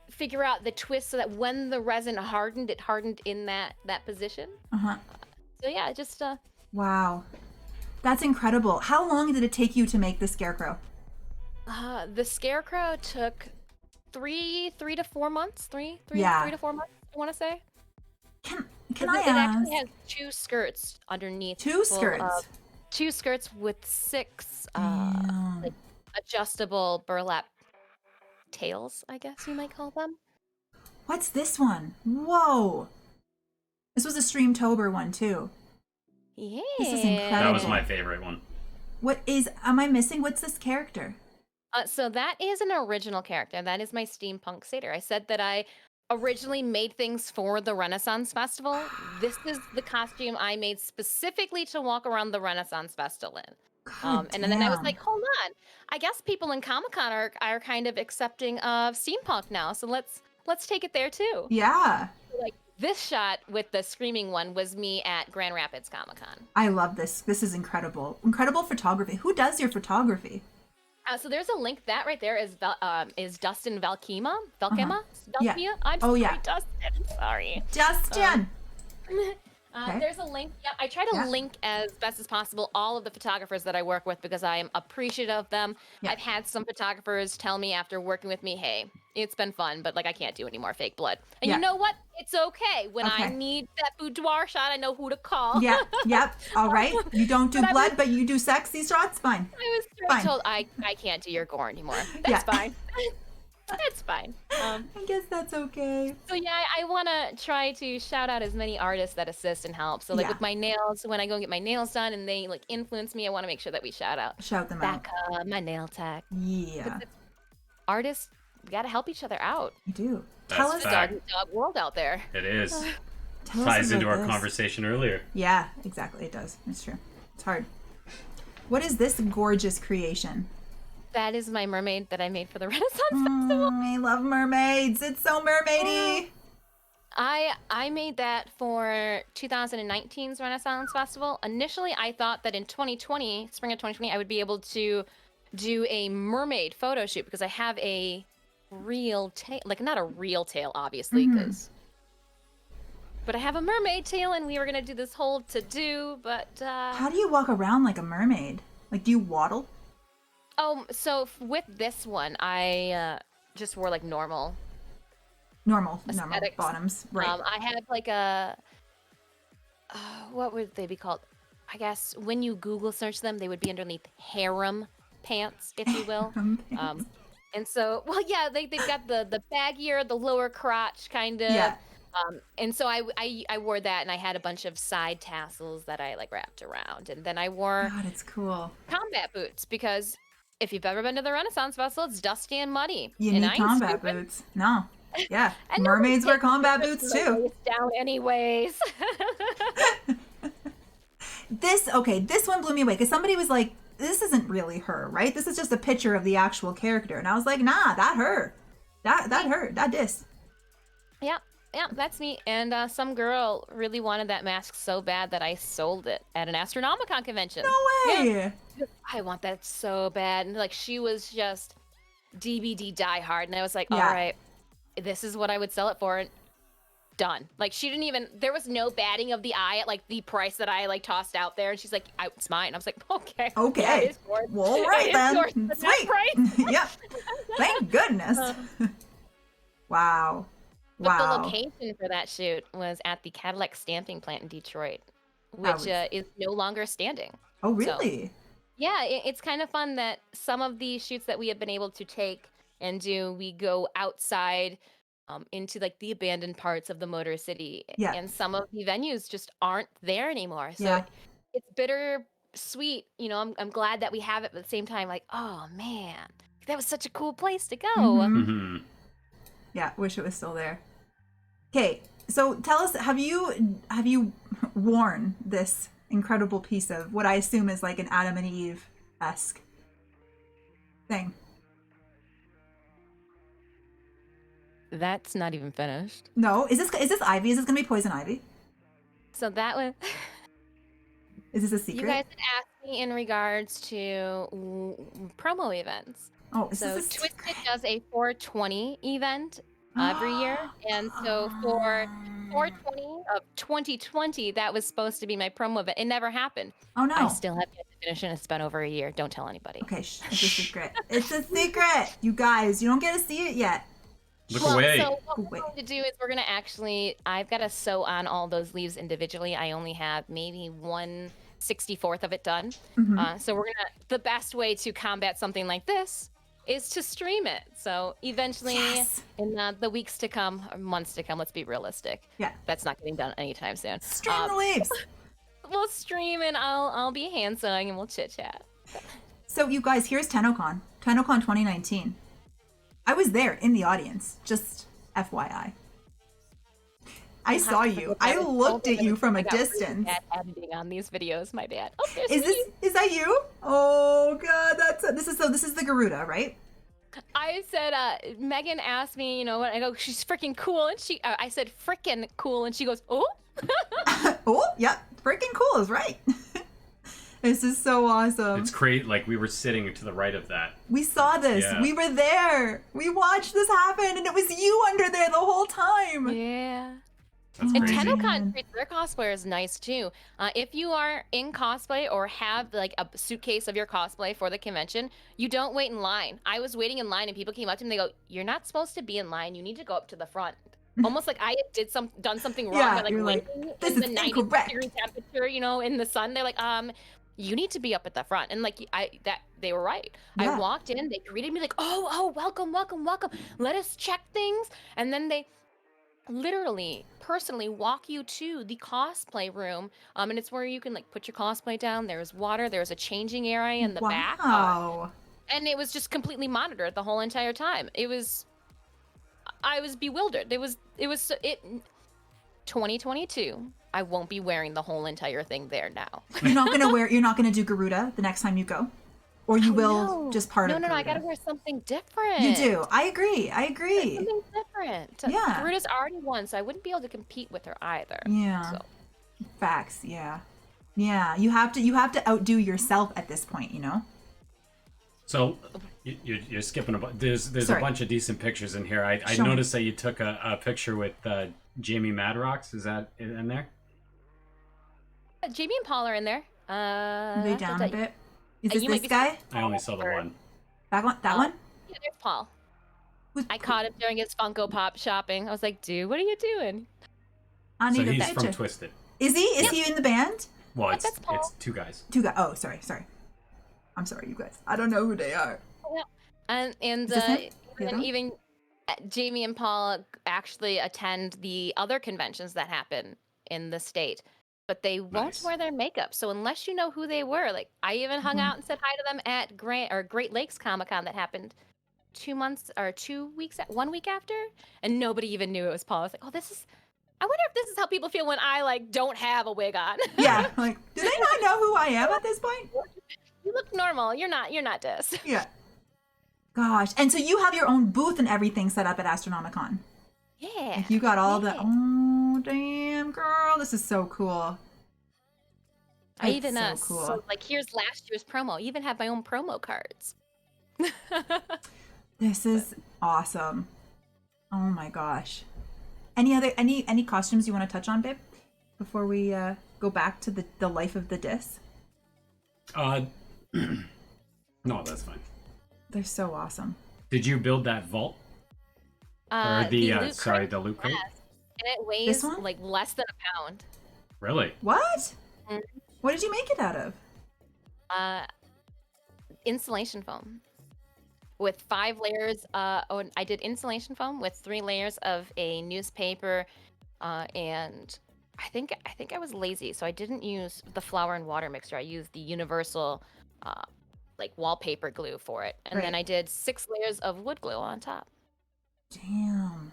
figure out the twist so that when the resin hardened, it hardened in that position. So yeah, just Wow. That's incredible. How long did it take you to make the scarecrow? The scarecrow took 3 to 4 months. 3 Yeah. to 4 months, I want to say. Can It I ask? actually has 2 skirts underneath. Two full skirts? of- 2 skirts with 6 Damn. like adjustable burlap tails, I guess you might call them. What's this one? Whoa. This was a Streamtober one too. Yeah. This is incredible. That was my favorite one. What is, am I missing? What's this character? So that is an original character. That is my steampunk satyr. I said that I originally made things for the Renaissance Festival. This is the costume I made specifically to walk around the Renaissance Festival in. And then I was like, hold on. I guess people in Comic-Con are kind of accepting of steampunk now. So let's take it there too. Yeah. Like this shot with the screaming one was me at Grand Rapids Comic-Con. I love this. This is incredible. Incredible photography. Who does your photography? So there's a link. That right there is Dustin Valkema. Yeah. I'm Oh, sorry, yeah. Dustin. Sorry. Justin. Okay. There's a link. Yeah, I try to link as best as possible all of the photographers that I work with because I am appreciative of them. Yeah. I've had some photographers tell me after working with me, hey, it's been fun, but like I can't do any more fake blood. And Yeah. you know what? It's okay. When I Okay. need that boudoir shot, I know who to call. Yeah. Yep. All right. You don't do But I blood, but you do sexy shots. Fine. I was Fine. told I can't do your gore anymore. That's Yeah. fine. That's fine. I guess that's okay. So yeah, I want to try to shout out as many artists that assist and help. So like Yeah. with my nails, when I go and get my nails done and they like influence me, I want to make sure that we shout out Shout them out. Becca, my nail tech. Yeah. Artists, we got to help each other out. You do. That's Tell us. fact. Dog world out there. It is. Tell us Ties into about our this. conversation earlier. Yeah, exactly. It does. It's true. It's hard. What is this gorgeous creation? That is my mermaid that I made for the Renaissance Festival. I love mermaids. It's so mermaidy. I made that for 2019's Renaissance Festival. Initially, I thought that in 2020, spring of 2020, I would be able to do a mermaid photo shoot because I have a real tail, like not a real tail, obviously, but I have a mermaid tail, and we were gonna do this whole to-do, but How do you walk around like a mermaid? Like, do you waddle? So with this one, I just wore like normal Normal aesthetics. bottoms. Right. I had like a what would they be called? I guess when you Google search them, they would be underneath harem pants, if you will. And so, well, yeah, they've got the baggier, the lower crotch kind of. Yeah. And so I wore that, and I had a bunch of side tassels that I like wrapped around, and then I wore God, it's cool. combat boots because if you've ever been to the Renaissance Festival, it's dusty and muddy. You and need I ain't combat stupid. boots. No. Yeah. And no Mermaids one's wear taking combat the boots waist too. down anyways. This one blew me away because somebody was like, this isn't really her, right? This is just a picture of the actual character. And I was like, nah, that her. That her. That dis. Yeah, that's me. And some girl really wanted that mask so bad that I sold it at an Astronomicon convention. No way. Yeah. I want that so bad. And like she was just DBD diehard. And I was like, Yeah. all right, this is what I would sell it for. And done. Like she didn't even, there was no batting of the eye at like the price that I like tossed out there. And she's like, it's mine. I was like, okay. Okay. Yeah, it is yours. Well, all right It is then. yours for that Sweet. price. Yep. Thank goodness. Wow. But the Wow. location for that shoot was at the Cadillac stamping plant in Detroit, That which was- is no longer standing. Oh, really? Yeah, it's kind of fun that some of the shoots that we have been able to take and do, we go outside into like the abandoned parts of the Motor City. Yeah. And some of the venues just aren't there anymore. So Yeah. it's bittersweet. You know, I'm glad that we have it, but at the same time, like, oh man, that was such a cool place to go. Mhm. Hmm. Yeah, wish it was still there. Okay, so tell us, have you worn this incredible piece of what I assume is like an Adam and Eve-esque thing? That's not even finished. No, is this Ivy? Is this gonna be Poison Ivy? So that was. Is this a secret? You guys had asked me in regards to promo events. Oh, so Twisted does a 420 event every year, and so for 420 of 2020, that was supposed to be my promo event. It never happened. Oh no! I still have yet to finish it. It's been over a year. Don't tell anybody. Okay, it's a secret. It's a secret, you guys. You don't get to see it yet. Look away. So what we're going to do is we're going to actually, I've got to sew on all those leaves individually. I only have maybe 1/64 of it done. So we're going to, the best way to combat something like this is to stream it. So eventually in the weeks to come, or months to come, let's be realistic. Yeah. That's not getting done anytime soon. Stream the leaves. We'll stream and I'll be hand sewing and we'll chit chat. So you guys, here's TennoCon 2019. I was there in the audience, just FYI. I saw you. I looked at you from a distance. Bad editing on these videos, my bad. Oh, is that you? Oh god, this is the Garuda, right? I said, Megan asked me, you know what? I go, she's freaking cool, and I said freaking cool, and she goes, oh. Oh, yeah, freaking cool is right. This is so awesome. It's great. Like, we were sitting to the right of that. We saw this. Yeah. We were there. We watched this happen, and it was you under there the whole time. Yeah. That's and crazy. TennoCon treats their cosplayers nice too. If you are in cosplay or have like a suitcase of your cosplay for the convention, you don't wait in line. I was waiting in line, and people came up to me. They go, "You're not supposed to be in line. You need to go up to the front." Almost like I done something wrong. Yeah, by, you're like, this is 90-degree temperature, you know, in the sun. They're like, you need to be up at the front. And like they were right. Yeah. I walked in, they greeted me like, oh, welcome. Let us check things. And then they literally personally walk you to the cosplay room. And it's where you can like put your cosplay down. There's water, there's a changing area in the back. And it was just completely monitored the whole entire time. I was bewildered. It was 2022. I won't be wearing the whole entire thing there now. You're not gonna do Garuda the next time you go? Or you will just part of Garuda? No, I gotta wear something different. You do. I agree. Something different. Yeah. Garuda's already won, so I wouldn't be able to compete with her either. Yeah. So. Facts, yeah. Yeah. You have to outdo yourself at this point, you know? So you're skipping there's a bunch of decent pictures in here. I noticed that you took a picture with Jamie Madrox. Is that in there? Jamie and Paul are in there. They down a bit. Is this guy? I only saw the one. That one? Yeah, there's Paul. I caught him during his Funko Pop shopping. I was like, dude, what are you doing? So he's from Twisted. Is he? Is he in the band? Well, it's two guys. Two guys. Oh, sorry. I'm sorry, you guys. I don't know who they are. Yeah. And even Jamie and Paul actually attend the other conventions that happen in the state, but they won't wear their makeup. So unless you know who they were, like I even hung out and said hi to them at Great Lakes Comic-Con that happened 1 week after, and nobody even knew it was Paul. I was like, I wonder if this is how people feel when I like don't have a wig on. Yeah, like do they not know who I am at this point? You look normal. You're not this. Yeah. Gosh, and so you have your own booth and everything set up at Astronomicon. Yeah. Like you got all the. Oh damn, girl, this is so cool. I even cool. So like here's last year's promo. I even have my own promo cards. This is awesome. Oh my gosh. Any costumes you want to touch on, babe, before we go back to the life of the Dis? No, that's fine. They're so awesome. Did you build that vault? Or the loot crate? And it weighs like less than a pound. Really? What? Mm-hmm. What did you make it out of? Insulation foam. With 5 layers. I did insulation foam with 3 layers of a newspaper, and I think I was lazy, so I didn't use the flour and water mixture. I used the universal, like wallpaper glue for it, and then I did 6 layers of wood glue on top. Damn,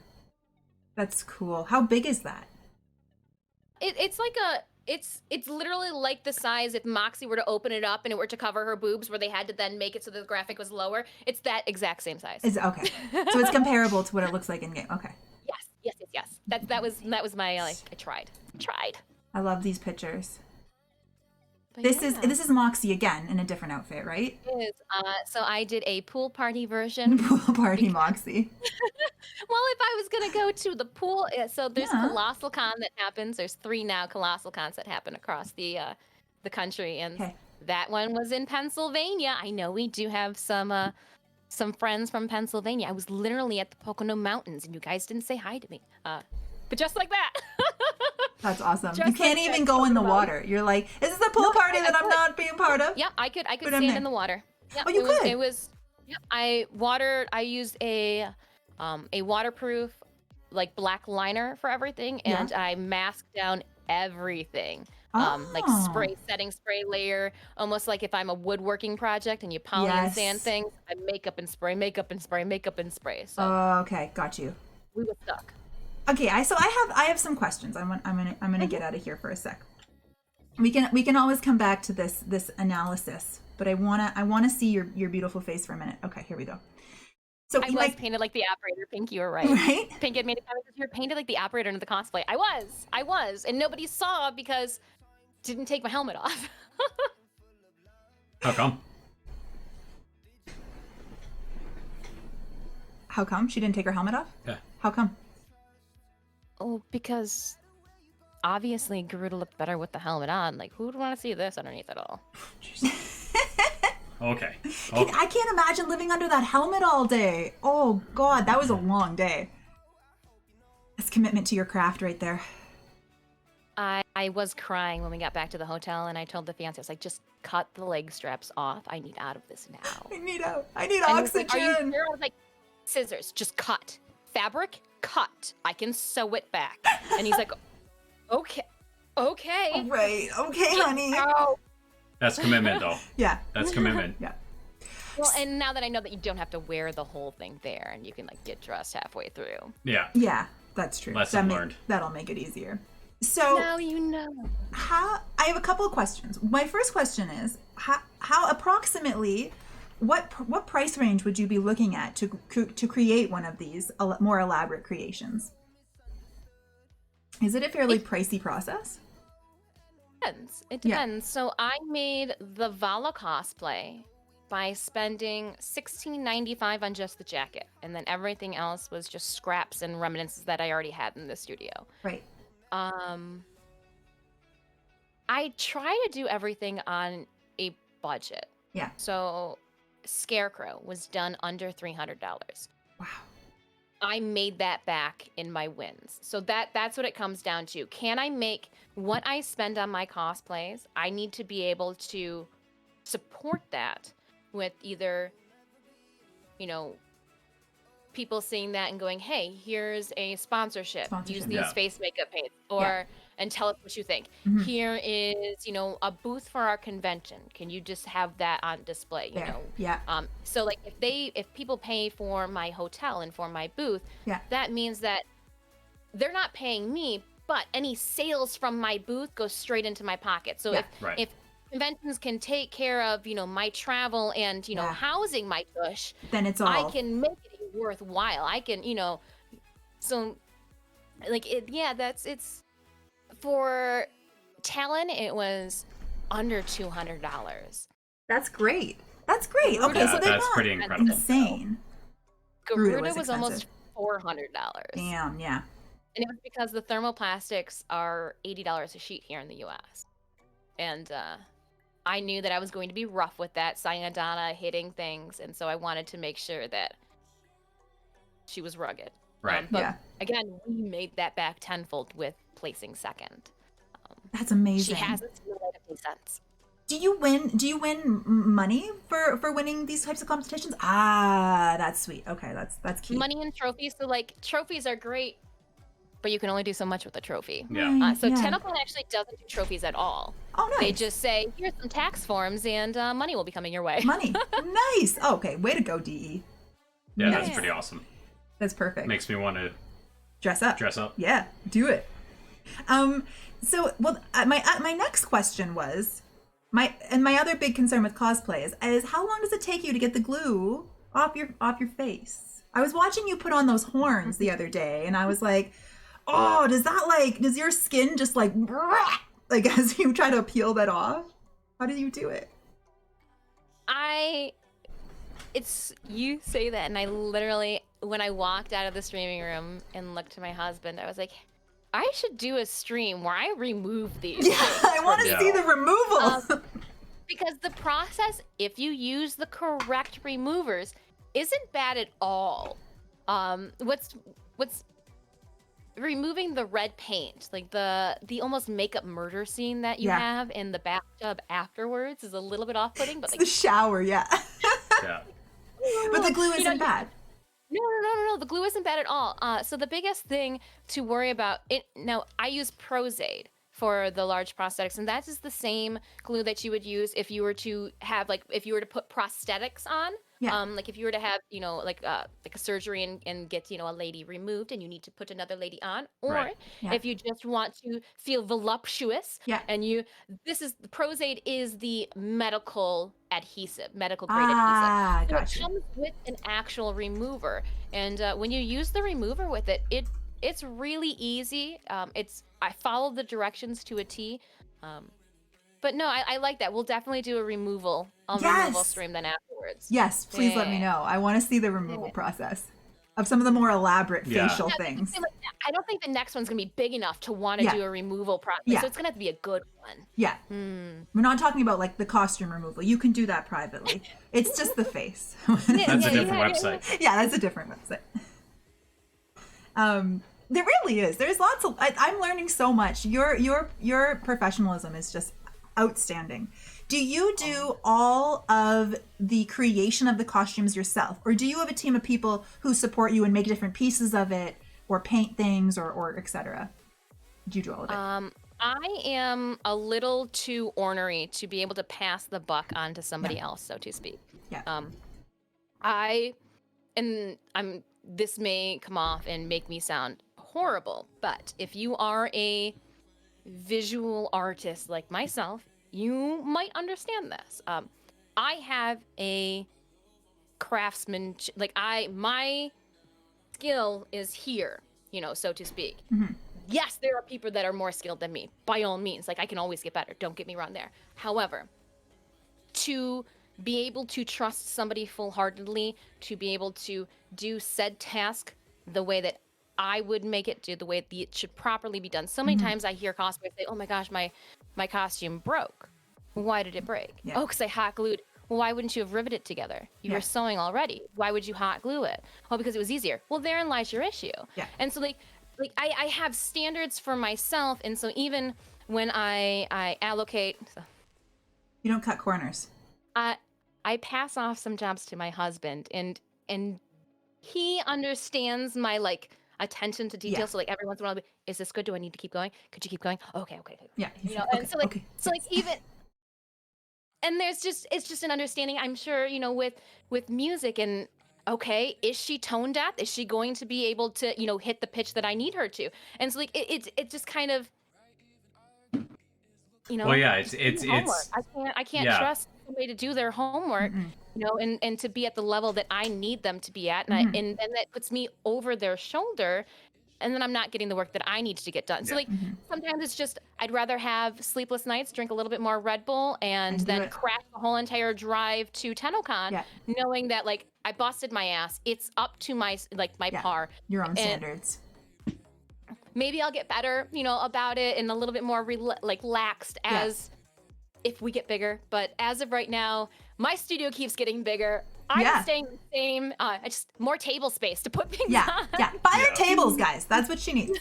that's cool. How big is that? It's like It's literally like the size if Moxie were to open it up and it were to cover her boobs, where they had to then make it so the graphic was lower. It's that exact same size. Is okay. So it's comparable to what it looks like in game. Okay. Yes. That was my like. I tried. I love these pictures. But This yeah. is Moxie again in a different outfit, right? It is. So I did a pool party version. Pool party Moxie. Well, if I was gonna go to the pool, so there's Yeah. Colossal Con that happens. There's 3 now Colossal Cons that happen across the country, and Okay. that one was in Pennsylvania. I know we do have some friends from Pennsylvania. I was literally at the Pocono Mountains, and you guys didn't say hi to me. But just like that. That's awesome. Just You can't like even that, go in the Pocono. water. You're like, is this a pool party that I'm not being part of? Yeah, I could But I'm stand there. in the water. Yeah, Oh, you could? It was. Yeah, I used a waterproof like black liner for everything, and I masked down everything. Like setting spray layer, almost like if I'm a woodworking project and you poly and sand things, I makeup and spray. So Okay, got you. we were stuck. Okay, I have some questions. I'm gonna get out of here for a sec. We can always come back to this analysis, but I wanna see your beautiful face for a minute. Okay, here we go. So I was painted like the operator. Pink, you were right. Right? Pink had made a comment that you were painted like the operator in the cosplay. I was, and nobody saw because didn't take my helmet off. How come? How come she didn't take her helmet off? Yeah. How come? Oh, because obviously Garuda looked better with the helmet on. Like, who would want to see this underneath it all? Okay. I can't imagine living under that helmet all day. Oh God, that was a long day. That's commitment to your craft right there. I was crying when we got back to the hotel, and I told the fiance, I was like, just cut the leg straps off. I need out of this now. I need oxygen. And he was like, are you sure? I was like, scissors, just cut. Fabric, cut. I can sew it back. And he's like, okay. Right. Okay, honey. Oh. That's commitment, though. Yeah. That's commitment. Yeah. Well, and now that I know that you don't have to wear the whole thing there, and you can like get dressed halfway through. Yeah. Yeah, that's true. Lesson learned. That'll make it easier. So now you know. I have a couple of questions. My first question is how approximately what price range would you be looking at to create one of these more elaborate creations? Is it a fairly pricey process? It depends. Yeah. So I made the Vala cosplay by spending $16.95 on just the jacket, and then everything else was just scraps and reminiscences that I already had in the studio. Right. I try to do everything on a budget. Yeah. So Scarecrow was done under $300. Wow. I made that back in my wins. So that's what it comes down to. Can I make what I spend on my cosplays? I need to be able to support that with either, people seeing that and going, hey, here's a sponsorship. Use these face makeup paints, and tell us what you think. Mm-hmm. Here is, a booth for our convention. Can you just have that on display? Yeah. So like if people pay for my hotel and for my booth, that means that they're not paying me, but any sales from my booth go straight into my pocket. So if conventions can take care of, my travel and, housing my tush, then it's all. I can make it worthwhile. I can, so like it's for Talon, it was under $200. That's great. Okay, yeah, so that's pretty incredible. Insane. Garuda was almost $400. Damn, yeah. And it was because the thermoplastics are $80 a sheet here in the US. And I knew that I was going to be rough with that, Sayadana hitting things, and so I wanted to make sure that she was rugged. Right. But again, we made that back tenfold with placing second. That's amazing. She hasn't seen any sense. Do you win money for winning these types of competitions? That's sweet. Okay, that's key. Money and trophies. So like trophies are great, but you can only do so much with a trophy. Yeah. So TennoCon actually doesn't do trophies at all. Oh, nice. They just say, here's some tax forms and money will be coming your way. Money. Nice. Oh, okay, way to go, DE. Yeah, that's pretty awesome. That's perfect. Makes me want to dress up. Dress up. Yeah, do it. So, well, my next question was, my other big concern with cosplay is how long does it take you to get the glue off your face? I was watching you put on those horns the other day, and I was like, oh, does your skin just like as you try to peel that off? How do you do it? You say that, and I literally, when I walked out of the streaming room and looked to my husband, I was like, I should do a stream where I remove these. Yeah, I want to see the removal. Because the process, if you use the correct removers, isn't bad at all. What's removing the red paint, like the almost makeup murder scene that you have in the bathtub afterwards, is a little bit off-putting. But it's the shower, yeah. But the glue isn't bad. No. The glue isn't bad at all. So the biggest thing to worry about now, I use Prozaid for the large prosthetics, and that is the same glue that you would use if you were to have, like, if you were to put prosthetics on. Yeah. Like if you were to have, like a surgery and get, a lady removed and you need to put another lady on, or if you just want to feel voluptuous, and the Prozaid is the medical grade adhesive. So it comes with an actual remover, and when you use the remover with it, it's really easy. I follow the directions to a T. But no, I like that. We'll definitely do a removal stream then afterwards. Yes, please let me know. I want to see the removal process of some of the more elaborate facial things. I don't think the next one's going to be big enough to want to do a removal process. So it's going to have to be a good one. Yeah. We're not talking about like the costume removal. You can do that privately. It's just the face. That's a different website. Yeah, that's a different website. There really is. There's lots of. I'm learning so much. Your professionalism is just outstanding. Do you do all of the creation of the costumes yourself, or do you have a team of people who support you and make different pieces of it, or paint things, or etc.? Do you do all of it? I am a little too ornery to be able to pass the buck on to somebody else, so to speak. Yeah. This may come off and make me sound horrible, but if you are a visual artist like myself, you might understand this. I have a craftsman, my skill is here, so to speak. Mm-hmm. Yes, there are people that are more skilled than me, by all means. Like, I can always get better, don't get me wrong there. However, to be able to trust somebody full-heartedly, to be able to do said task the way that I would make it do, the way it should properly be done. So many times I hear cosplayers say, oh my gosh, my costume broke. Why did it break? Yeah. Oh, because I hot glued. Well, why wouldn't you have riveted together? You were sewing already. Why would you hot glue it? Oh, because it was easier. Well, therein lies your issue. Yeah. And so I have standards for myself, and so even when I allocate, You don't cut corners. I pass off some jobs to my husband, and he understands my attention to detail. So every once in a while, is this good? Do I need to keep going? Could you keep going? Okay. Yeah. And so even, and it's just an understanding. I'm sure with music and. Okay, is she tone deaf? Is she going to be able to, hit the pitch that I need her to? And so it just kind of, Well, yeah, it's I can't trust somebody to do their homework, and to be at the level that I need them to be at, and and that puts me over their shoulder, and then I'm not getting the work that I need to get done. So sometimes it's just I'd rather have sleepless nights, drink a little bit more Red Bull, and then crash the whole entire drive to TennoCon, knowing that I busted my ass. It's up to my par. Your own standards. Maybe I'll get better, about it, and a little bit more laxed as if we get bigger. But as of right now, my studio keeps getting bigger. I'm staying the same. Just more table space to put things on. Yeah. Buy her tables, guys. That's what she needs.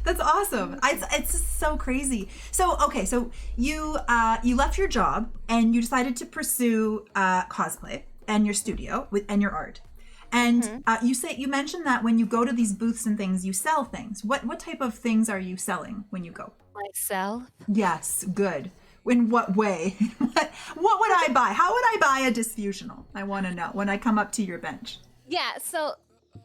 That's awesome. It's just so crazy. So, okay. So you left your job and you decided to pursue cosplay and your studio and your art. And you mentioned that when you go to these booths and things, you sell things. What type of things are you selling when you go? Myself? Yes. Good. In what way? What would I buy? How would I buy a Disfusional? I want to know when I come up to your bench. Yeah, so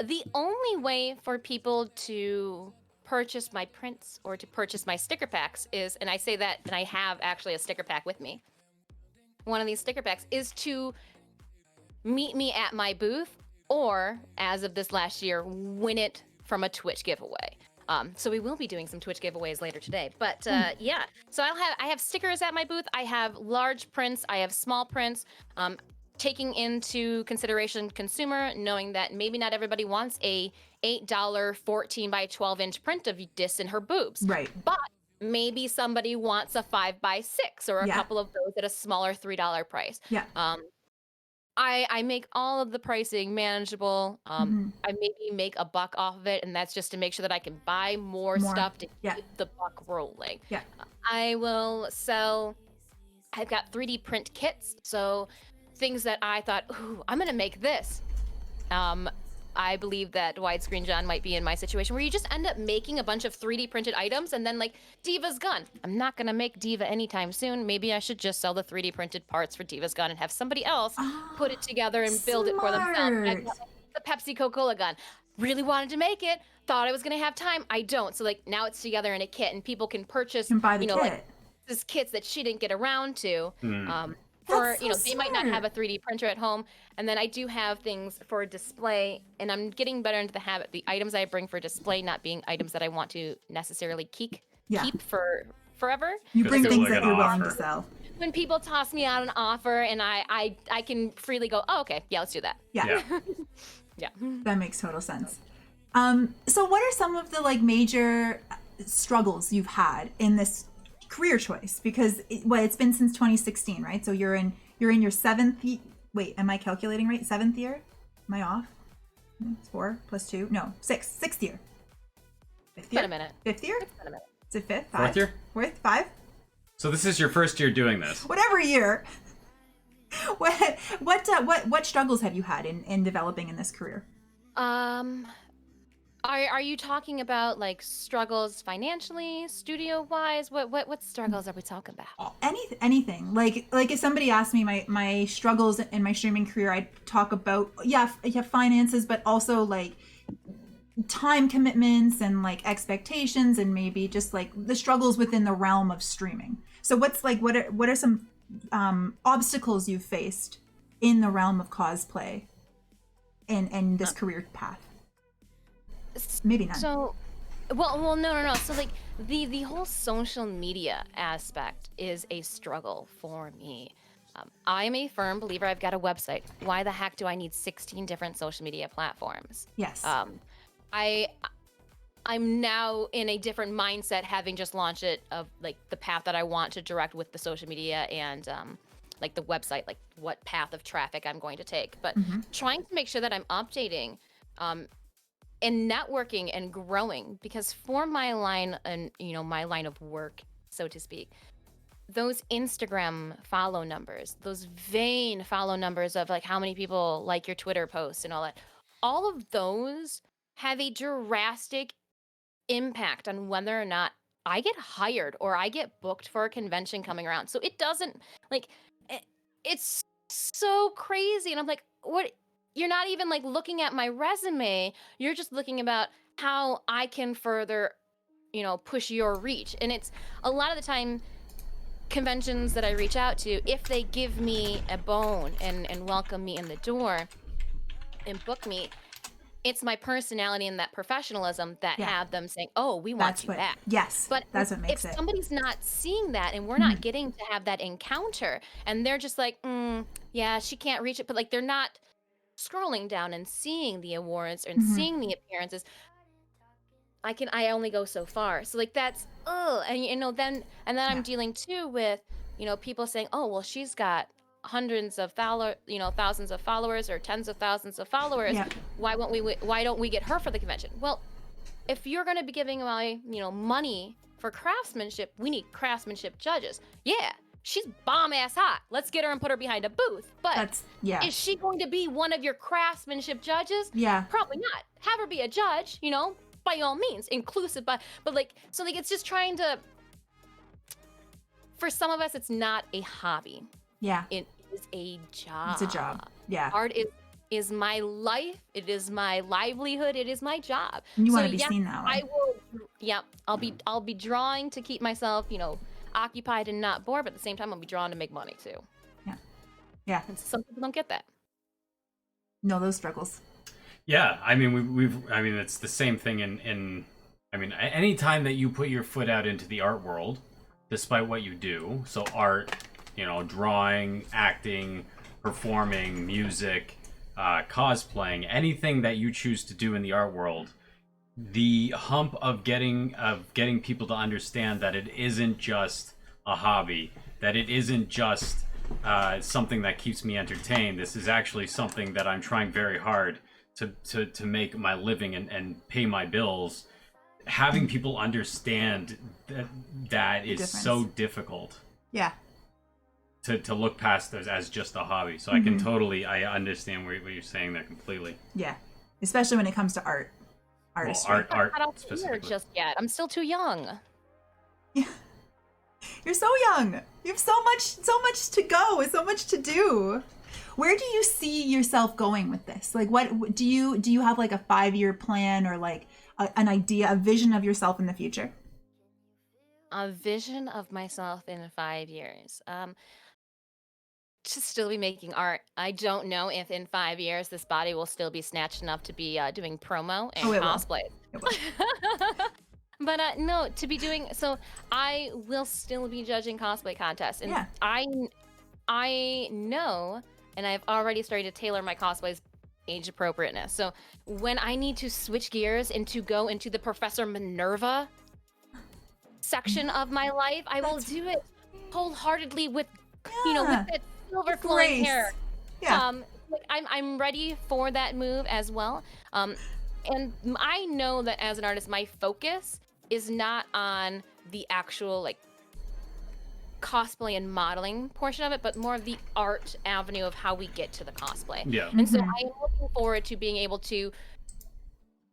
the only way for people to purchase my prints or to purchase my sticker packs is, and I say that, and I have actually a sticker pack with me. One of these sticker packs is to meet me at my booth, or as of this last year, win it from a Twitch giveaway. So we will be doing some Twitch giveaways later today. But yeah, so I have stickers at my booth. I have large prints. I have small prints. Taking into consideration consumer, knowing that maybe not everybody wants a $8 14 by 12 inch print of Dis in her boobs. Right. But maybe somebody wants a 5 by 6 or a couple of those at a smaller $3 price. Yeah. I make all of the pricing manageable. I maybe make a buck off of it, and that's just to make sure that I can buy more stuff to keep the buck rolling. Yeah. I will sell, I've got 3D print kits, so things that I thought, ooh, I'm gonna make this. I believe that Widescreen John might be in my situation where you just end up making a bunch of 3D printed items and then like Diva's gun. I'm not gonna make Diva anytime soon. Maybe I should just sell the 3D printed parts for Diva's gun and have somebody else put it together and build it for themselves. I've got the Pepsi Coca-Cola gun. Really wanted to make it, thought I was gonna have time. I don't. So like now it's together in a kit and people can purchase, buy the kit. Like these kits that she didn't get around to. For, they might not have a 3D printer at home. And then I do have things for display, and I'm getting better into the habit. The items I bring for display not being items that I want to necessarily keep for forever. You bring things that you're willing to sell. When people toss me out an offer and I can freely go, oh, okay, yeah, let's do that. Yeah. Yeah. That makes total sense. So what are some of the like major struggles you've had in this career choice? Because it's been since 2016, right? So you're in your seventh. Wait, am I calculating right? 7th year? Am I off? 4 + 2? No, 6th year. 5th year. Been a minute. 5th year? It's been a minute. Is it 5th? 4th year? 4th? 5? So this is your first year doing this. Whatever year. What struggles have you had in developing in this career? Are you talking about like struggles financially, studio wise? What struggles are we talking about? Anything. Like if somebody asked me my struggles in my streaming career, I'd talk about finances, but also like time commitments and like expectations and maybe just like the struggles within the realm of streaming. So what are some obstacles you've faced in the realm of cosplay and this career path? Maybe not. So, well, no. So like the whole social media aspect is a struggle for me. I'm a firm believer. I've got a website. Why the heck do I need 16 different social media platforms? Yes. I'm now in a different mindset, having just launched it, of like the path that I want to direct with the social media and like the website, like what path of traffic I'm going to take. But trying to make sure that I'm updating and networking and growing, because for my line and my line of work, so to speak, those Instagram follow numbers, those vain follow numbers of like how many people like your Twitter posts and all of those have a drastic impact on whether or not I get hired or I get booked for a convention coming around. So it doesn't like it's so crazy, and I'm like, what? You're not even like looking at my resume. You're just looking about how I can further, push your reach. And it's a lot of the time conventions that I reach out to, if they give me a bone and welcome me in the door and book me, it's my personality and that professionalism that have them saying, oh, we want you back. Yes, but that's what makes if it. If somebody's not seeing that and we're not getting to have that encounter and they're just like, yeah, she can't reach it, but like they're not scrolling down and seeing the awards and seeing the appearances, I only go so far. So like that's and then I'm dealing too with people saying, oh well, she's got hundreds of thousands of followers or tens of thousands of followers. Why don't we get her for the convention? Well, if you're going to be giving away money for craftsmanship, we need craftsmanship judges. Yeah, she's bomb ass hot. Let's get her and put her behind a booth. But is she going to be one of your craftsmanship judges? Yeah. Probably not. Have her be a judge, by all means, inclusive. But it's just trying to, for some of us, it's not a hobby. Yeah. It is a job. It's a job. Yeah. Art is my life. It is my livelihood. It is my job. And you want to be seen that way. Yep. I'll be drawing to keep myself, you know, occupied and not bored, but at the same time I'll be drawing to make money too. Yeah. Yeah. And some people don't get that. No, those struggles. Yeah, I mean, I mean, it's the same thing I mean, any time that you put your foot out into the art world, despite what you do, so art, you know, drawing, acting, performing, music, cosplaying, anything that you choose to do in the art world, the hump of getting people to understand that it isn't just a hobby, that it isn't just something that keeps me entertained. This is actually something that I'm trying very hard to make my living and pay my bills. Having people understand that is so difficult. Yeah. To look past those as just a hobby. So I can I understand what you're saying there completely. Yeah. Especially when it comes to art. Artistry. Well, art I'm not specifically. here just yet. I'm still too young. Yeah. You're so young. You have so much to go, so much to do. Where do you see yourself going with this? Like, what do you have like a 5-year plan or like an idea, a vision of yourself in the future? A vision of myself in 5 years. To still be making art. I don't know if in 5 years this body will still be snatched enough to be doing promo and cosplay. It will. But no, to be doing so, I will still be judging cosplay contests, and I know, and I've already started to tailor my cosplays age appropriateness. So when I need to switch gears and to go into the Professor Minerva section of my life, I will do it wholeheartedly with, you know, with that silver flowing hair. Yeah. Like I'm ready for that move as well. And I know that as an artist, my focus is not on the actual like cosplay and modeling portion of it, but more of the art avenue of how we get to the cosplay. Yeah. And so I am looking forward to being able to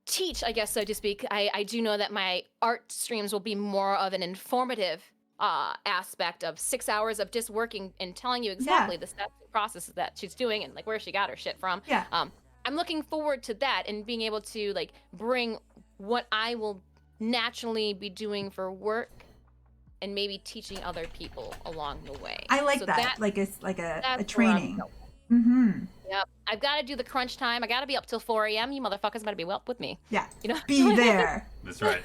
teach, I guess, so to speak. I do know that my art streams will be more of an informative aspect of 6 hours of just working and telling you exactly the steps and processes that she's doing and like where she got her shit from. Yeah. I'm looking forward to that and being able to like bring what I will naturally be doing for work and maybe teaching other people along the way. I like so that. Like it's like a training. Yep. I've got to do the crunch time. I got to be up till 4 a.m. You motherfuckers better be up with me. Yeah. You know? Be there. That's right.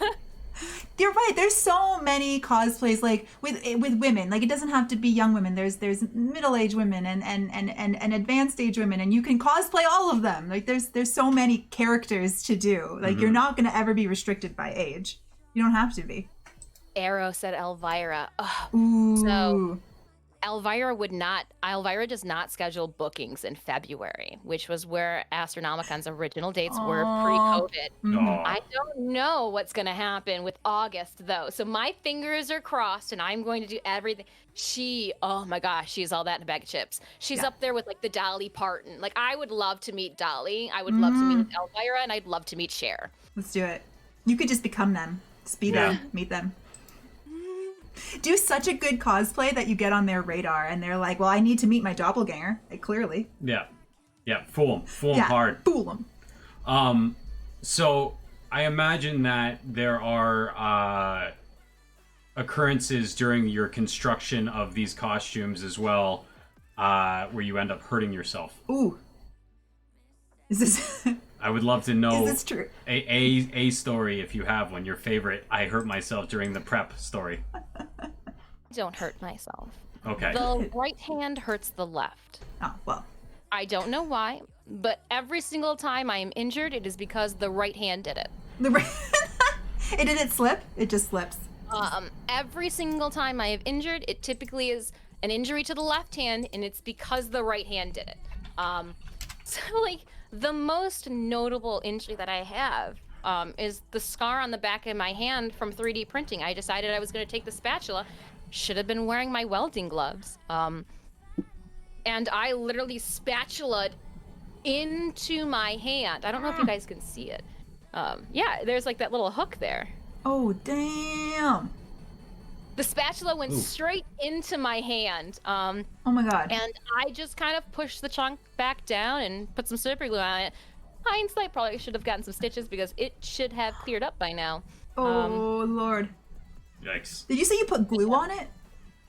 You're right. There's so many cosplays like with women. Like it doesn't have to be young women. There's middle-aged women and advanced age women, and you can cosplay all of them. Like there's so many characters to do. Like you're not gonna ever be restricted by age. You don't have to be. Arrow said Elvira. Ugh. Ooh. So Elvira does not schedule bookings in February, which was where Astronomicon's original dates were pre-COVID. I don't know what's going to happen with August, though. So my fingers are crossed, and I'm going to do everything. Oh my gosh, she's all that in a bag of chips. She's up there with, like, the Dolly Parton. Like, I would love to meet Dolly. I would love to meet Elvira, and I'd love to meet Cher. Let's do it. You could just become them. Just be them. Meet them. Do such a good cosplay that you get on their radar and they're like, well, I need to meet my doppelganger. Like, clearly. Yeah. Fool them hard. Fool them. So I imagine that there are occurrences during your construction of these costumes as well, where you end up hurting yourself. Ooh. Is this I would love to know is this true? A story, if you have one, your favorite I hurt myself during the prep story. Don't hurt myself. Okay. The right hand hurts the left. Oh, well. I don't know why, but every single time I am injured, it is because the right hand did it. It didn't slip? It just slips. Every single time I have injured, it typically is an injury to the left hand, and it's because the right hand did it. So, like, the most notable injury that I have is the scar on the back of my hand from 3D printing. I decided I was going to take the spatula. Should have been wearing my welding gloves. And I literally spatulaed into my hand. I don't know if you guys can see it. Yeah, there's like that little hook there. Oh, damn. The spatula went straight into my hand. Oh my god. And I just kind of pushed the chunk back down and put some super glue on it. Hindsight, probably should have gotten some stitches because it should have cleared up by now. Oh, Lord. Yikes. Did you say you put glue on it?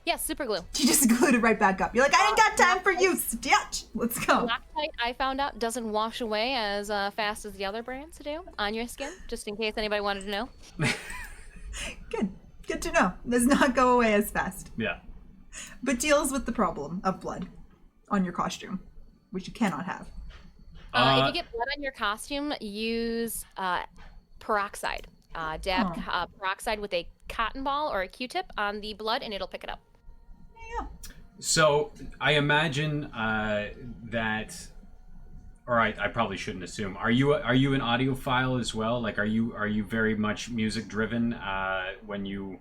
Yeah, super glue. You just glued it right back up. You're like, I ain't got time for you, Stitch. Let's go. Loctite, I found out, doesn't wash away as fast as the other brands do on your skin, just in case anybody wanted to know. Good. Good to know. Does not go away as fast. Yeah. But deals with the problem of blood on your costume, which you cannot have. If you get blood on your costume, use peroxide. Dab peroxide with a cotton ball or a Q-tip on the blood, and it'll pick it up. Yeah. So I imagine that, or I probably shouldn't assume. Are you an audiophile as well? Like, are you very much music driven when you,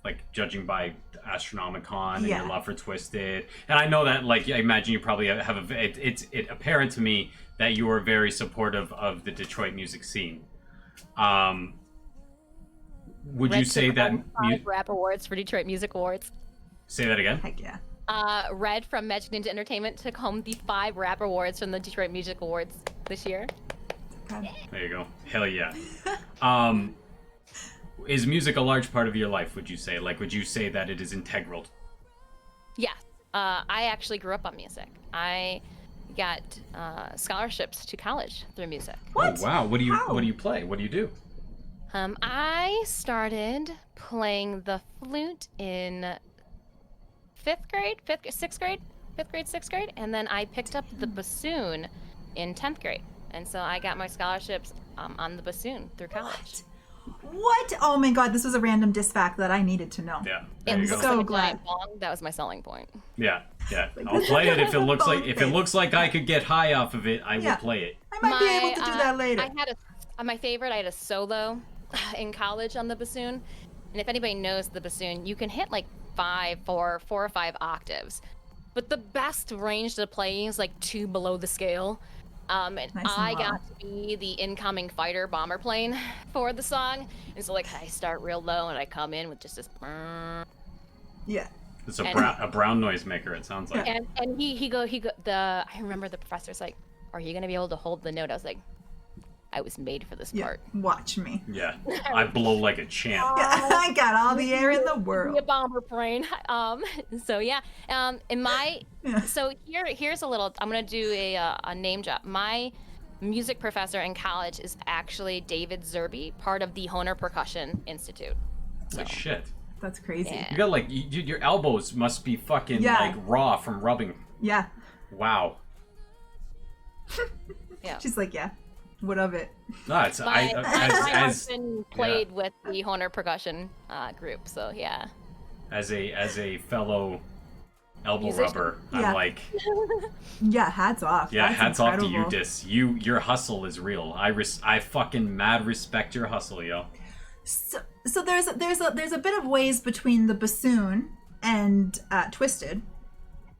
like, judging by Astronomicon and your love for Twisted? And I know that, like, I imagine you probably have it's apparent to me that you are very supportive of the Detroit music scene. Would you say that 5 rap awards for Detroit Music Awards? Say that again. Heck yeah. Red from Magic Ninja Entertainment took home the 5 rap awards from the Detroit Music Awards this year. Okay. There you go. Hell yeah. Is music a large part of your life, would you say? Like, would you say that it is integral? Yes. I actually grew up on music. I got scholarships to college through music. What? Oh, wow. What do you play? What do you do? I started playing the flute in 6th grade, 6th grade, and then I picked up the bassoon in 10th grade. And so I got my scholarships on the bassoon through college. What? Oh my God, this was a random diss fact that I needed to know. Yeah. And There you go. so like glad. that was my selling point. Yeah. I'll play it if it looks like I could get high off of it. I will play it. I might be able to do that later. I had my favorite. I had a solo in college on the bassoon, and if anybody knows the bassoon, you can hit like 4 or 5 octaves, but the best range to play is like 2 below the scale. And I got to be the incoming fighter bomber plane for the song, and so like I start real low and I come in with just this. Yeah. It's a brown noise maker. It sounds like. And I remember the professor's like, "Are you gonna be able to hold the note?" I was like, I was made for this part. Watch me. Yeah, I blow like a champ. I got all the air in the Be world. a bomber plane. So yeah. So here's a little. I'm gonna do a name drop. My music professor in college is actually David Zerby, part of the Honer Percussion Institute. Holy shit. That's crazy. Yeah. You got like your elbows must be fucking like raw from rubbing. Yeah. Wow. Yeah. She's like, yeah. What of it? No, it's My husband played with the Honer Percussion group, so yeah. As a fellow elbow Musician. rubber, Yeah. I'm like, Yeah, hats off. yeah, That's hats off to you, incredible. Dis. Your hustle is real. I fucking mad respect your hustle, yo. So there's a bit of ways between the bassoon and Twisted.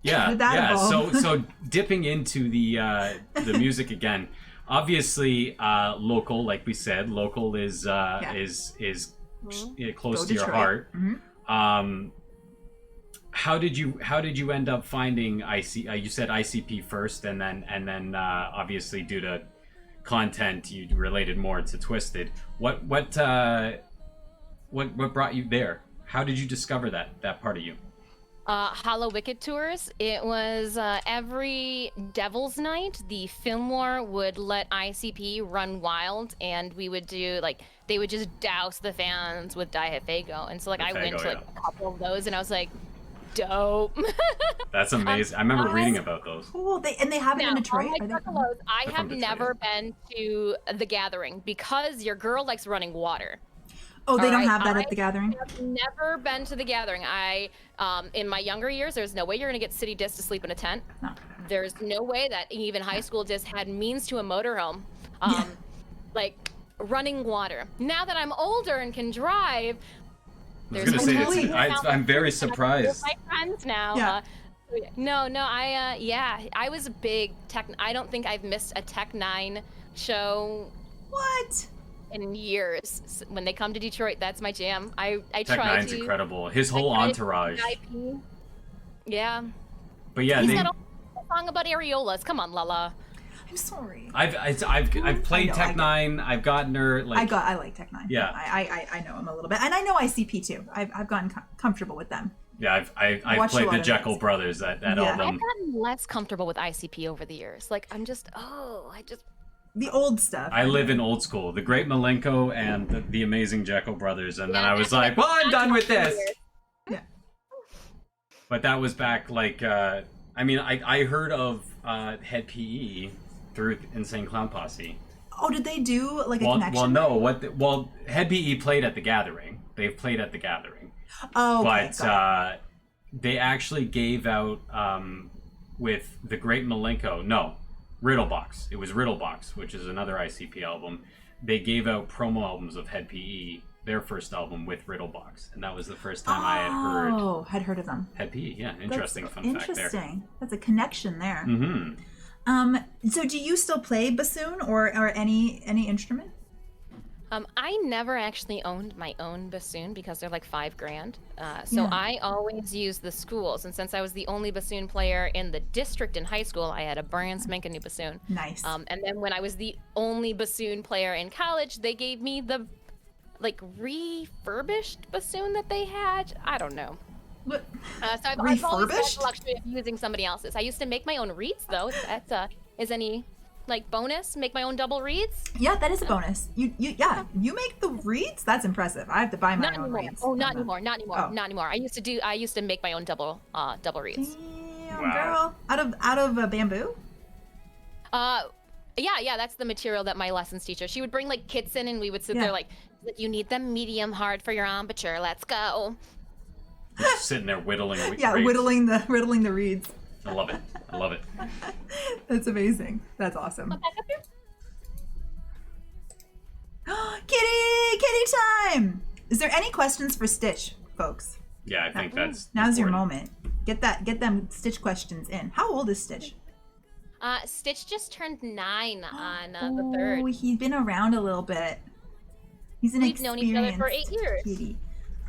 Yeah, Did that yeah. evolve? So dipping into the music again. Obviously, local, like we said, local is close Go to your Detroit. heart. Mm-hmm. How did you end up finding you said ICP first, and then obviously due to content you related more to Twisted. What brought you there? How did you discover that part of you? Hollow Wicked tours. It was every Devil's Night, the Fillmore would let ICP run wild, and we would do they would just douse the fans with Dihafago, and so I went to a couple of those, and I was like, dope. That's amazing. I remember reading about those. Cool. They have it in Detroit. I have never been to the Gathering because your girl likes running water. Oh, they don't have that at the Gathering? I've never been to the Gathering. In my younger years, there's no way you're going to get city disc to sleep in a tent. No. There's no way that even high school disc had means to a motorhome. Running water. Now that I'm older and can drive, I was gonna say, I'm very surprised. My friends now. Yeah. I was a big Tech. I don't think I've missed a Tech 9 show. What? In years. When they come to Detroit, that's my jam. I Tech try Nine's incredible. His whole entourage. Yeah. But yeah, He's got a song about areolas. Come on, Lala. I'm sorry. I've played Tech 9. I've gotten her like. I like Tech 9. Yeah. I know him a little bit, and I know ICP too. I've gotten comfortable with them. Yeah, I've played the Jekyll Brothers. That album. I've gotten less comfortable with ICP over the years. Like I'm just the old stuff. I live in old school. The Great Malenko and the Amazing Jekyll Brothers, and then I was like, well, I'm done with this. Yeah. But that was back like. I mean, I heard of Head PE through Insane Clown Posse. Oh, did they do like a connection? Well, no. Head PE played at the Gathering. They've played at the Gathering. Oh, okay. But they actually gave out with the Great Malenko. No, Riddlebox. It was Riddlebox, which is another ICP album. They gave out promo albums of Head PE, their first album with Riddlebox, and that was the first time I had heard of them. Head PE. Yeah, interesting fun fact there. Interesting. That's a connection there. Mm-hmm. So do you still play bassoon or any instrument? I never actually owned my own bassoon because they're like $5,000. So I always used the schools, and since I was the only bassoon player in the district in high school, I had a brand spanking new bassoon. Nice. And then when I was the only bassoon player in college, they gave me the like refurbished bassoon that they had. I don't know. What? So I've always had the luxury of using somebody else's. I used to make my own reeds though. That's is any like bonus? Make my own double reeds? Yeah, that is a bonus. You make the reeds? That's impressive. I have to buy my own reeds. Oh, not anymore. Not anymore. I used to make my own double reeds. Damn, girl. Out of bamboo? Yeah, that's the material that my lessons teacher. She would bring like kits in and we would sit there like, you need them medium hard for your embouchure. Let's go. Just sitting there whittling. Yeah, reeds. whittling the reeds. I love it. That's amazing. That's awesome. Kitty time! Is there any questions for Stitch, folks? Yeah, I think that's now's important. your moment. Get them Stitch questions in. How old is Stitch? Stitch just turned 9 on the 3rd. Oh, he's been around a little bit. He's an We've known each other for 8 years. Kitty.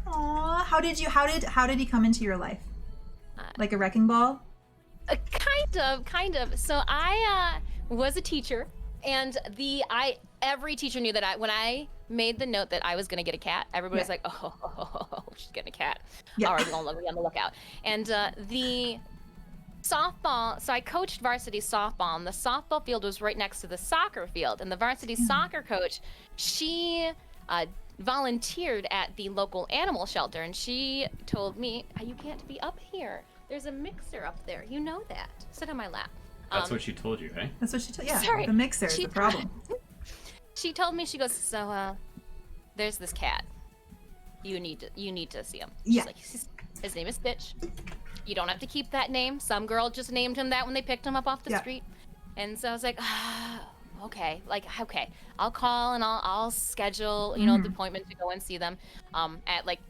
Aw, how did he come into your life? Like a wrecking ball? Kind of. So I was a teacher, and every teacher knew that when I made the note that I was gonna get a cat, everybody was like, oh, she's getting a cat. Yeah. All right, we'll be on the lookout. And the softball, so I coached varsity softball, and the softball field was right next to the soccer field, and the varsity soccer coach, she volunteered at the local animal shelter, and she told me, you can't be up here. There's a mixer up there. You know that. Sit on my lap. That's what she told you, right? That's what she told you. Yeah, sorry. The mixer is the problem. She told me, she goes, so there's this cat. You need to see him. She's like, his name is Stitch. You don't have to keep that name. Some girl just named him that when they picked him up off the street. And so I was like, okay, I'll call and I'll schedule, the appointment to go and see them at like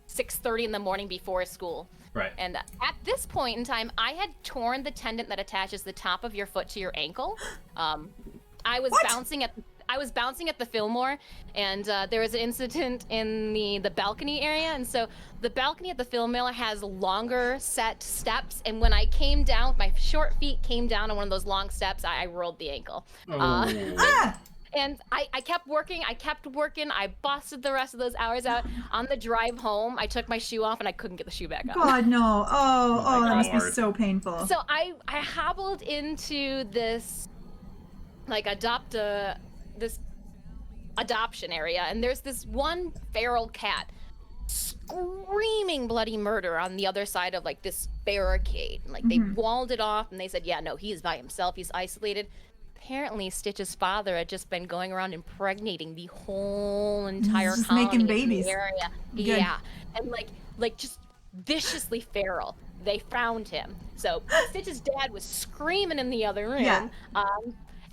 6:30 in the morning before school. Right. And at this point in time, I had torn the tendon that attaches the top of your foot to your ankle. I was bouncing at the Fillmore, and there was an incident in the balcony area, and so the balcony at the Fillmore has longer set steps, and when I came down, my short feet came down on one of those long steps, I rolled the ankle. And I kept working, I busted the rest of those hours out. On the drive home, I took my shoe off and I couldn't get the shoe back on. God, no. Oh, that must be so painful. So I hobbled into this, like, this adoption area, and there's this one feral cat screaming bloody murder on the other side of, like, this barricade. And, like, they walled it off, and they said, yeah, no, he's by himself, he's isolated. Apparently, Stitch's father had just been going around impregnating the whole entire just colony making babies. In the area. Good. Yeah, and like just viciously feral. They found him. So Stitch's dad was screaming in the other room. Yeah.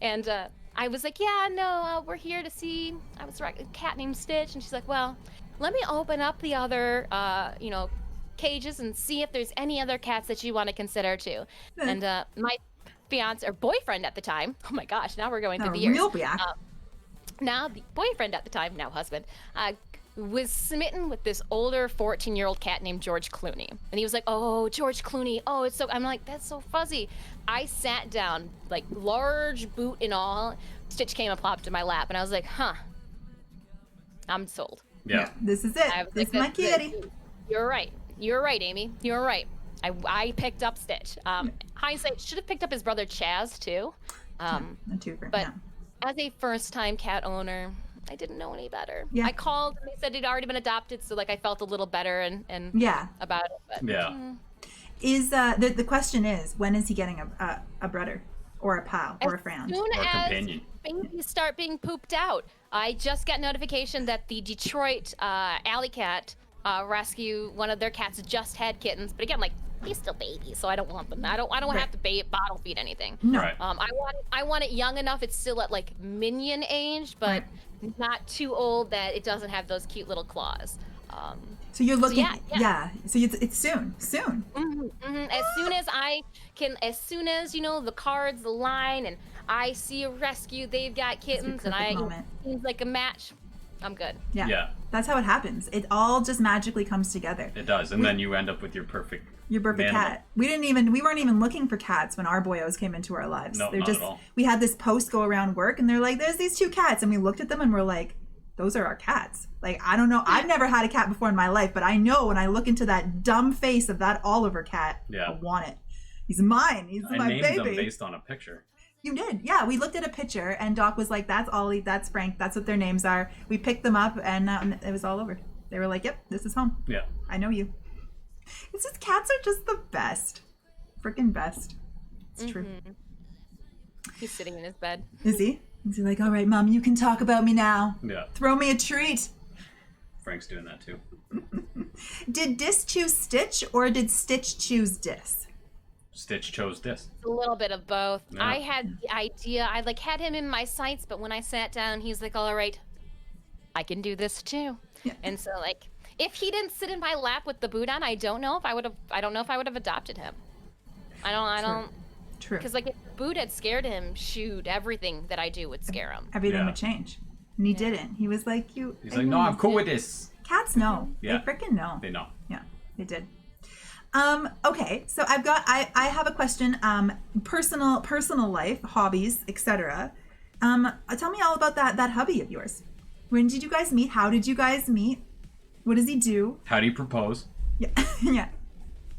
And I was like, yeah, no, we're here to see. I was a cat named Stitch, and she's like, well, let me open up the other, cages and see if there's any other cats that you want to consider too. And my fiance or boyfriend at the time, oh my gosh, now we're going through the years. Real back. Now the boyfriend at the time, now husband, was smitten with this older 14-year-old cat named George Clooney. And he was like, oh, George Clooney. Oh, it's so, I'm like, that's so fuzzy. I sat down, like large boot and all. Stitch came and plopped in my lap. And I was like, huh, I'm sold. Yeah. This is it. This is my kitty. You're right. You're right, Amy. You're right. I picked up Stitch. Hindsight, should have picked up his brother Chaz too. But as a first-time cat owner, I didn't know any better. Yeah. I called and they said he'd already been adopted, so like I felt a little better and about it. But, Is the question is, when is he getting a brother or a pal or a friend or a companion? Babies start being pooped out. I just got notification that the Detroit Alley Cat rescue, one of their cats just had kittens, but again, like he's still baby, so I don't want them. I don't have to bottle feed anything. No. Right. I want it young enough. It's still at like minion age, but not too old that it doesn't have those cute little claws. So you're looking, So it's soon. As soon as I can, as soon as the cards align and I see a rescue, they've got kittens, and it seems like a match. I'm good. Yeah. That's how it happens. It all just magically comes together. It does, and then you end up with your perfect cat. We weren't even looking for cats when our boyos came into our lives. No, not at all. We had this post go around work, and they're like, "There's these 2 cats," and we looked at them and we're like, "Those are our cats." Like, I don't know. I've never had a cat before in my life, but I know when I look into that dumb face of that Oliver cat, I want it. He's mine. He's my baby. I named them based on a picture. You did, yeah. We looked at a picture, and Doc was like, "That's Ollie, that's Frank, that's what their names are." We picked them up, and it was all over. They were like, "Yep, this is home. Yeah, I know you." It's just, cats are just the best, freaking best. It's true. He's sitting in his bed. Is he? Is he like, "All right, Mom, you can talk about me now. Yeah. Throw me a treat." Frank's doing that too. Did Dis choose Stitch, or did Stitch choose Dis? Stitch chose Dis. A little bit of both. Yeah. I had the idea. I had him in my sights, but when I sat down, he's like, "All right, I can do this too." Yeah. And so, like, if he didn't sit in my lap with the boot on, I don't know if I would have adopted him. I don't. True. Because like if the boot had scared him, shoot, everything that I do would scare him. Everything would change. And he didn't. He was like, He's like, "No, I'm cool with this." Cats know. Yeah. They freaking know. They know. Yeah, they did. Okay, so I have a question. Personal life, hobbies, etc. Tell me all about that hubby of yours. When did you guys meet? How did you guys meet? What does he do? How do you propose? Yeah, yeah.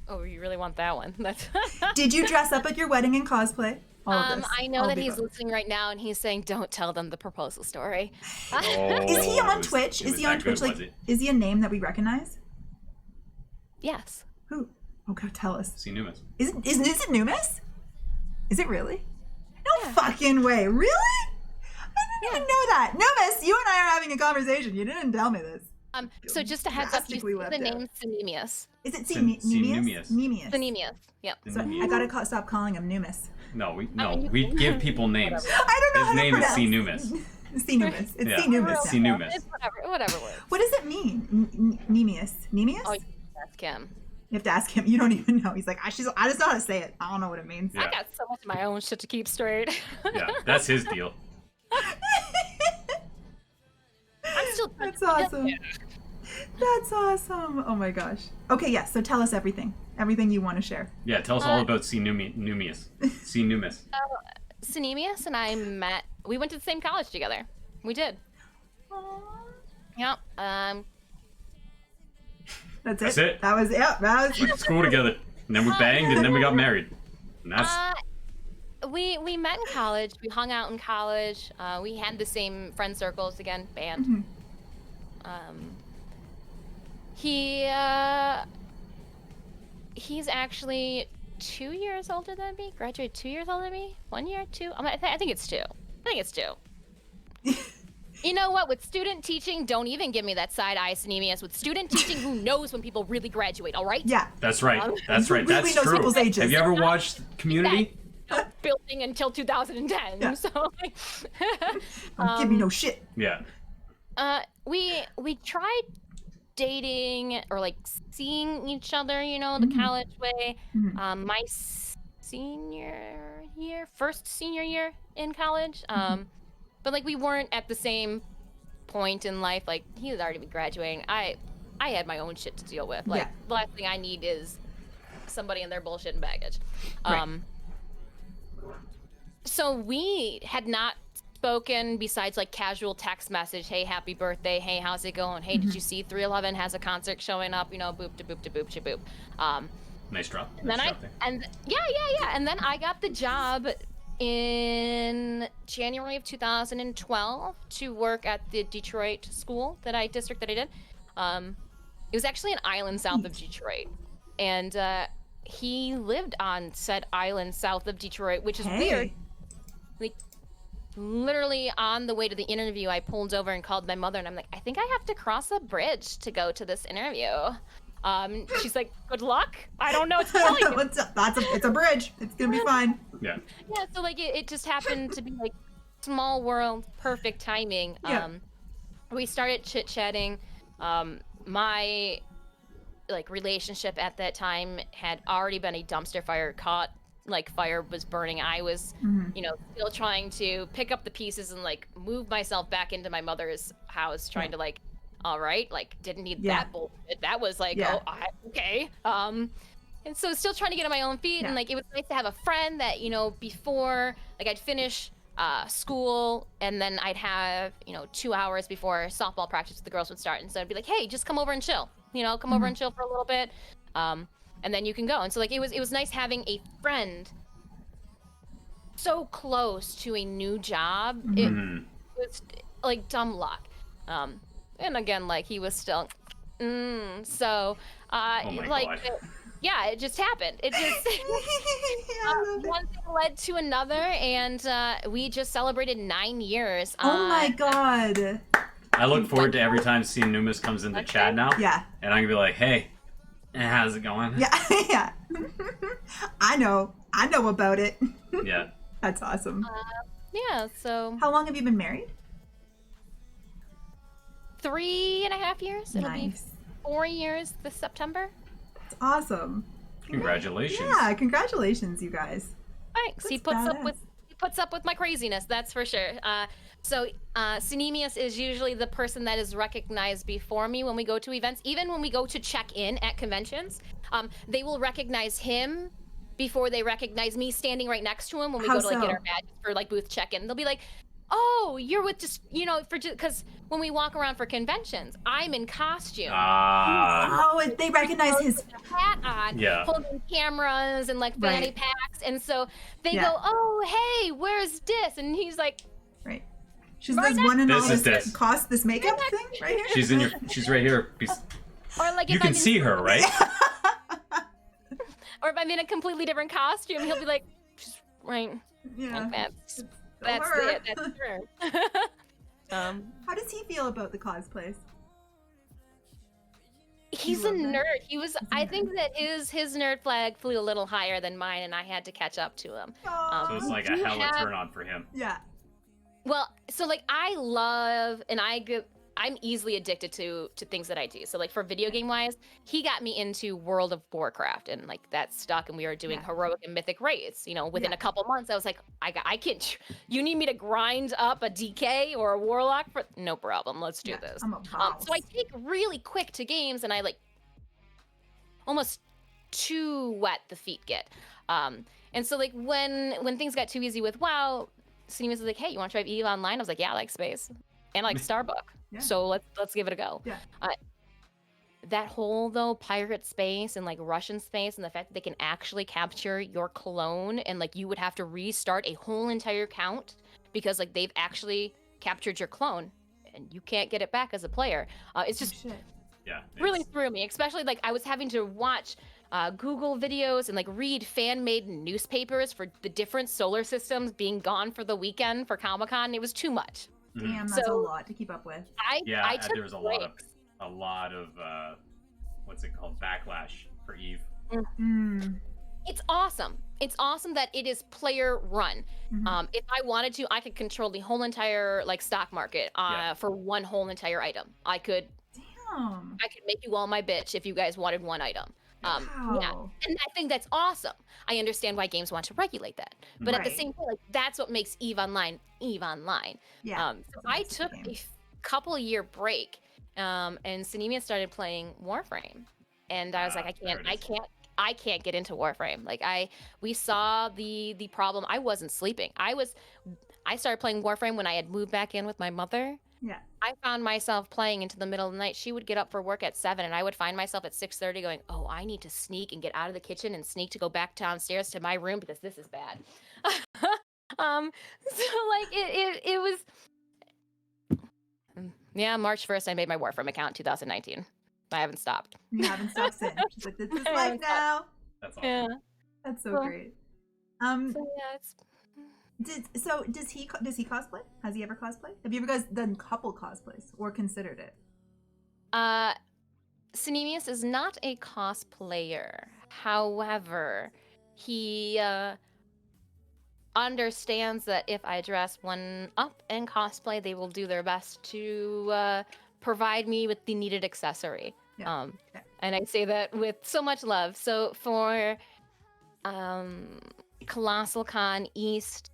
Oh, you really want that one? That's. Did you dress up at your wedding in cosplay? I know that he's listening right now, and he's saying, "Don't tell them the proposal story." Is he on Twitch? Is he on Twitch? Like, is he a name that we recognize? Yes. Who? Oh God, tell us. See Numis. Is it Numis? Is it really? No fucking way. Really? I didn't even know that. Numis, you and I are having a conversation. You didn't tell me this. So just a heads up, he's the name Synemius. Is it Synemius? Synemius. Yep. So I gotta stop calling him Numis. No, we give people names. I don't know. His name is C Numis. C Numis. It's C Numis. C Numis. Whatever works. What does it mean? Nemius. Nemius? Oh, you have to ask him. You have to ask him. You don't even know. He's like, I just know how to say it. I don't know what it means. I got so much of my own shit to keep straight. Yeah, that's his deal. I'm still. That's awesome. That's awesome. Oh my gosh. Okay, yeah. So tell us everything. Everything you want to share. Yeah, tell us all about C Numis. C Numis. Synemius and I met. We went to the same college together. We did. Aww. Yep. That's it. That was it. That was. We went to school together, and then we banged, and then we got married. And that's. We met in college. We hung out in college. We had the same friend circles again, band. Mm-hmm. He's actually 2 years older than me. Graduated 2 years older than me. 1 year, 2. I think it's 2. I think it's 2. You know what? With student teaching, don't even give me that side eye, Synemius. With student teaching, who knows when people really graduate? All right? Yeah. That's right. That's right. Really That's true. Ages. Have you ever watched Community? Building until 2010. Yeah. So don't give me no shit. Yeah. We tried dating or like seeing each other, the college way. Mm-hmm. My first senior year in college. But like we weren't at the same point in life, like he was already graduating. I had my own shit to deal with. Like the last thing I need is somebody and their bullshit and baggage. So we had not spoken besides like casual text message. Hey, happy birthday. Hey, how's it going? Hey, did you see 311 has a concert showing up? You know, boop to boop to boop to boop. Nice drop. And then and then I got the job in January of 2012 to work at the Detroit school district that I did. It was actually an island south of Detroit, and he lived on said island south of Detroit, which is weird. Like, literally on the way to the interview, I pulled over and called my mother, and I'm like, I think I have to cross a bridge to go to this interview. She's like, good luck. I don't know what to tell you. It's a bridge. It's gonna be fine. Yeah. Yeah. So like it just happened to be like small world, perfect timing. We started chit chatting. My like relationship at that time had already been a dumpster fire. Fire was burning. I was, you know, still trying to pick up the pieces and like move myself back into my mother's house, trying to like, all right, like didn't need that bullshit. That was like, okay. And so still trying to get on my own feet, and like it was nice to have a friend that, you know, before like I'd finish school, and then I'd have, you know, 2 hours before softball practice the girls would start, and so I'd be like, hey, just come over and chill, you know, come over and chill for a little bit, and then you can go. And so like it was nice having a friend so close to a new job. It was like dumb luck. And again, like he was still so it just happened. It just one thing led to another, and we just celebrated 9 years. Oh my god! I look forward to every time seeing Numas comes into chat now. Yeah. And I'm gonna be like, hey, how's it going? Yeah. I know about it. Yeah. That's awesome. So how long have you been married? 3.5 years. It'll be 4 years this September. That's awesome. Congratulations. Yeah, congratulations, you guys. Thanks. He puts up with my craziness, that's for sure. So Synemius is usually the person that is recognized before me when we go to events. Even when we go to check in at conventions, they will recognize him before they recognize me standing right next to him when we go to like get our badges for like booth check-in. They'll be like, oh, you're with just, you know, because when we walk around for conventions, I'm in costume. They recognize his hat on, holding cameras and like fanny packs, and so they go, oh, hey, where's Dis? And he's like, she's this one and all this makeup thing right here. She's right here. Or like you can see her, right? Or if I'm in a completely different costume, he'll be like, she's right. Yeah. Like, that's it. That's her. How does he feel about the cosplays? He's a nerd. I think that his nerd flag flew a little higher than mine, and I had to catch up to him. So it's like a hella turn on for him. Yeah. Well, so like I love, and I'm easily addicted to things that I do. So like for video game wise, he got me into World of Warcraft, and like that stuck, and we were doing heroic and mythic raids. You know, within a couple months, I was like, I can't. You need me to grind up a DK or a warlock for no problem. Let's do this. I'm a boss. So I take really quick to games, and I like almost too wet the feet get. And so like when things got too easy with WoW, Cinema was like, hey, you want to try EVE Online? I was like, yeah, I like space and I like Starbuck. So let's give it a go. That whole though pirate space and like Russian space, and the fact that they can actually capture your clone, and like you would have to restart a whole entire count because like they've actually captured your clone and you can't get it back as a player. It's just really threw me, especially like I was having to watch Google videos and like read fan-made newspapers for the different solar systems being gone for the weekend for Comic-Con. It was too much. Damn, that's a lot to keep up with. I took there was a lot of what's it called, backlash for EVE. It's awesome. It's awesome that it is player run. If I wanted to, I could control the whole entire like stock market for one whole entire item. I could make you all my bitch if you guys wanted one item. And I think that's awesome. I understand why games want to regulate that, but at the same time, like that's what makes EVE Online EVE Online. So I took couple year break, and Sinemia started playing Warframe, and I was like, I can't get into Warframe. Like we saw the problem. I wasn't sleeping. I started playing Warframe when I had moved back in with my mother. Yeah. I found myself playing into the middle of the night. She would get up for work at 7, and I would find myself at 6:30 going, oh, I need to sneak and get out of the kitchen and sneak to go back downstairs to my room because this is bad. So like it was, yeah, March 1st, I made my Warframe account in 2019. I haven't stopped. You haven't stopped since. She's like, this is life now. That's awesome. Yeah. That's so Well, great. So yeah, it's Does he cosplay? Has he ever cosplayed? Have you ever guys done couple cosplays or considered it? Sinemius is not a cosplayer. However, he understands that if I dress one up in cosplay, they will do their best to provide me with the needed accessory. Yeah. And I say that with so much love. So for Colossal Con East,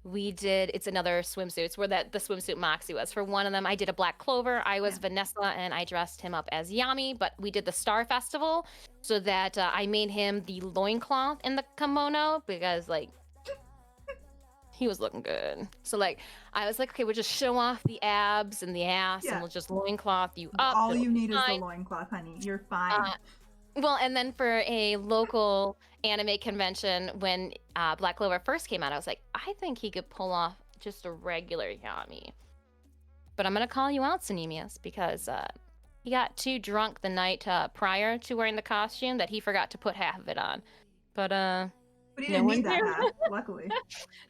we did, it's another swimsuit. It's where the swimsuit Moxie was. For one of them, I did a Black Clover. I was Vanessa, and I dressed him up as Yami. But we did the Star Festival, so that I made him the loincloth and the kimono, because, like, he was looking good. So, like, I was like, okay, we'll just show off the abs and the ass, and we'll just loincloth you up. All you need is the loincloth, honey. You're fine. Well, and then for a local anime convention, when Black Clover first came out, I was like, I think he could pull off just a regular Yami. But I'm going to call you out, Sinemius, because he got too drunk the night prior to wearing the costume that he forgot to put half of it on. But he didn't need that hat, luckily.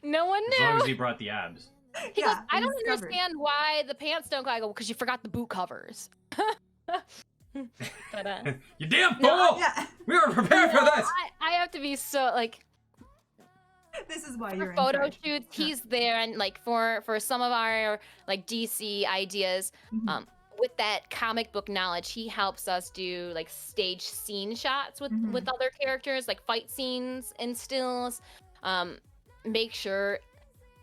No one knew. As long as he brought the abs. He goes, I don't understand why the pants don't go. I go, because you forgot the boot covers. But, you damn fool! We were prepared for this. I have to be so, like, this is why you're in photo charge. shoots. He's there, and like for some of our like DC ideas, with that comic book knowledge, he helps us do like stage scene shots with other characters, like fight scenes and stills. Make sure.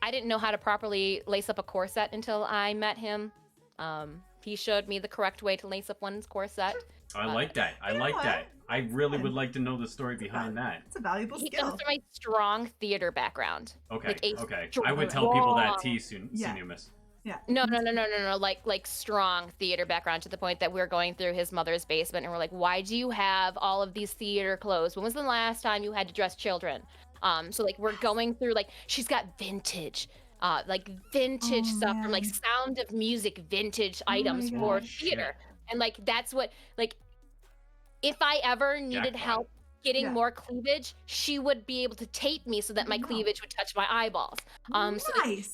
I didn't know how to properly lace up a corset until I met him. He showed me the correct way to lace up one's corset. I like that. I like that. I really would like to know the story behind that. It's a valuable skill. He comes from a strong theater background. Okay, like okay. I would tell people that too, Sinemius. Yeah. No. Like strong theater background, to the point that we're going through his mother's basement and we're like, why do you have all of these theater clothes? When was the last time you had to dress children? So like we're going through, like, she's got vintage stuff from like Sound of Music vintage items for theater. And like that's what, like, if I ever needed help getting more cleavage, she would be able to tape me so that my cleavage would touch my eyeballs. Nice.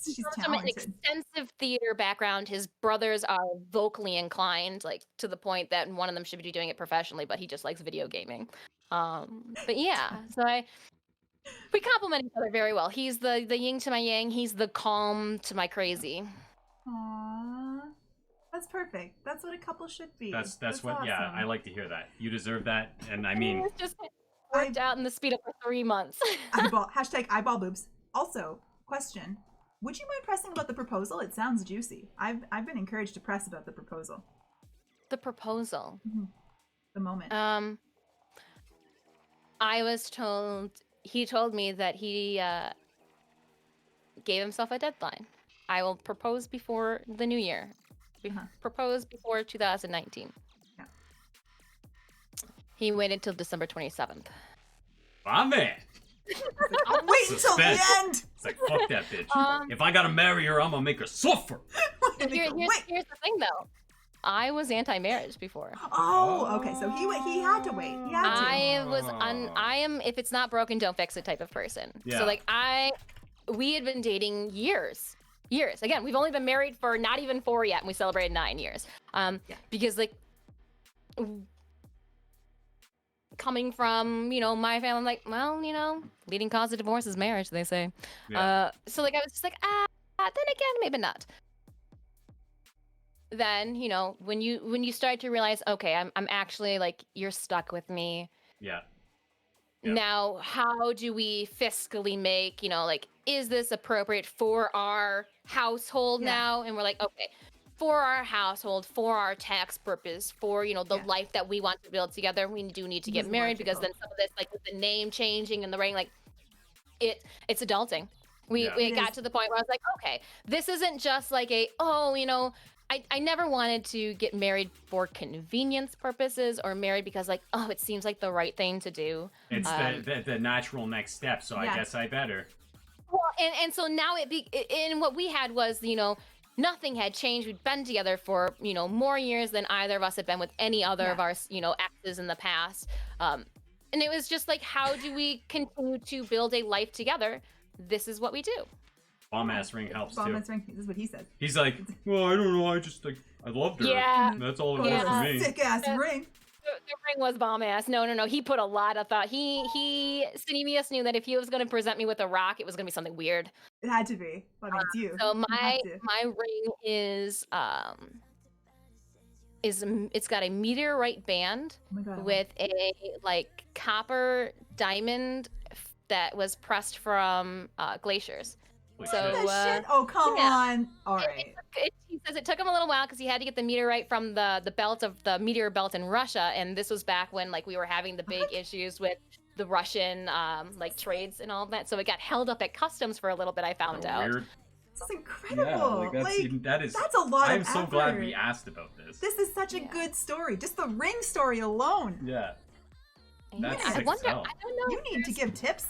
So she's from an extensive theater background. His brothers are vocally inclined, like to the point that one of them should be doing it professionally, but he just likes video gaming. But yeah, so we complement each other very well. He's the yin to my yang. He's the calm to my crazy. Aww, that's perfect. That's what a couple should be. That's what. Awesome. Yeah, I like to hear that. You deserve that, and I mean, it's just worked out in the speed up for 3 months. eyeball boobs. Also, question: would you mind pressing about the proposal? It sounds juicy. I've been encouraged to press about the proposal. The proposal. The moment. I was told. He told me that he gave himself a deadline. I will propose before the new year. Propose before 2019. Yeah. He waited till December 27th. My man. I'll wait until the end. It's like, fuck that bitch. If I gotta marry her, I'm gonna make her suffer. Here's the thing, though. I was anti-marriage before. Oh, okay. So he had to wait. He had to. I am if it's not broken, don't fix it type of person. Yeah. So like we had been dating years. Again, we've only been married for not even 4 yet, and we celebrated 9 years. Because like coming from, my family, I'm like, well, leading cause of divorce is marriage, they say. Yeah. So like I was just like, then again, maybe not. Then, when you start to realize, okay, I'm actually like, you're stuck with me. Yeah. Now, how do we fiscally make, like, is this appropriate for our household now? And we're like, okay, for our household, for our tax purpose, for the Yeah. life that we want to build together, we do need to get It's married because logical. then some of this, like with the name changing and the ring, like it's adulting. We Yeah. it It got is. to the point where I was like, okay, this isn't just like I never wanted to get married for convenience purposes or married because like, oh, it seems like the right thing to do. It's the natural next step, so Yeah. I guess I better. Well, and so now and what we had was, nothing had changed. We'd been together for, more years than either of us had been with any other of our, exes in the past. And it was just like, how do we continue to build a life together? This is what we do. Bomb ass ring helps Bomb too. ass ring. This is what he said. He's like, well, I don't know. I just like I loved her. Yeah. That's all it Yeah. was for me. Sick ass ring. The ring was bomb ass. No. He put a lot of thought. Cinemius knew that if he was going to present me with a rock, it was going to be something weird. It had to be. I mean, it's you. So You have to. my ring is it's got a meteorite band Oh my God. with a like copper diamond that was pressed from glaciers. Holy So, shit. That shit? Oh, come yeah. on. All right. He says it took him a little while because he had to get the meteorite from the belt of the meteor belt in Russia, and this was back when like we were having the big issues with the Russian like trades and all of that. So it got held up at customs for a little bit. I found out. Weird. This is incredible. Yeah, like that is. that's a lot I of am so glad effort. we asked about this. This is such a good story. Just the ring story alone. Yeah. That's I sick wonder. as hell. I don't know. You need to give tips.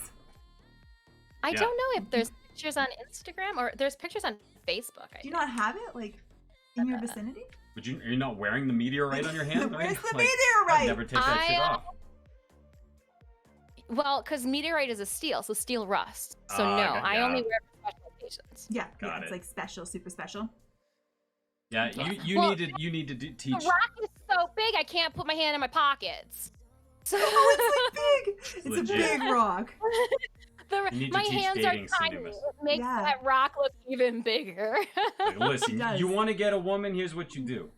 I Yeah. don't know if there's pictures on Instagram or there's pictures on Facebook. Do you not have it, like, in your vicinity? But are you not wearing the meteorite on your hand? Where's the Like, meteorite? I'd never take that shit off. Well, because meteorite is a steel, so steel rust. So Ah, no, okay, I yeah. only wear it for special occasions. Yeah, Got it's it. like special, super special. Yeah, you Well, need to The teach. rock is so big, I can't put my hand in my pockets. So Oh, it's like big. It's a legit. big rock. You need to my teach hands are dating tiny. cinemas. It makes Yeah. that rock look even bigger. Like, listen, does. you want to get a woman? Here's what you do.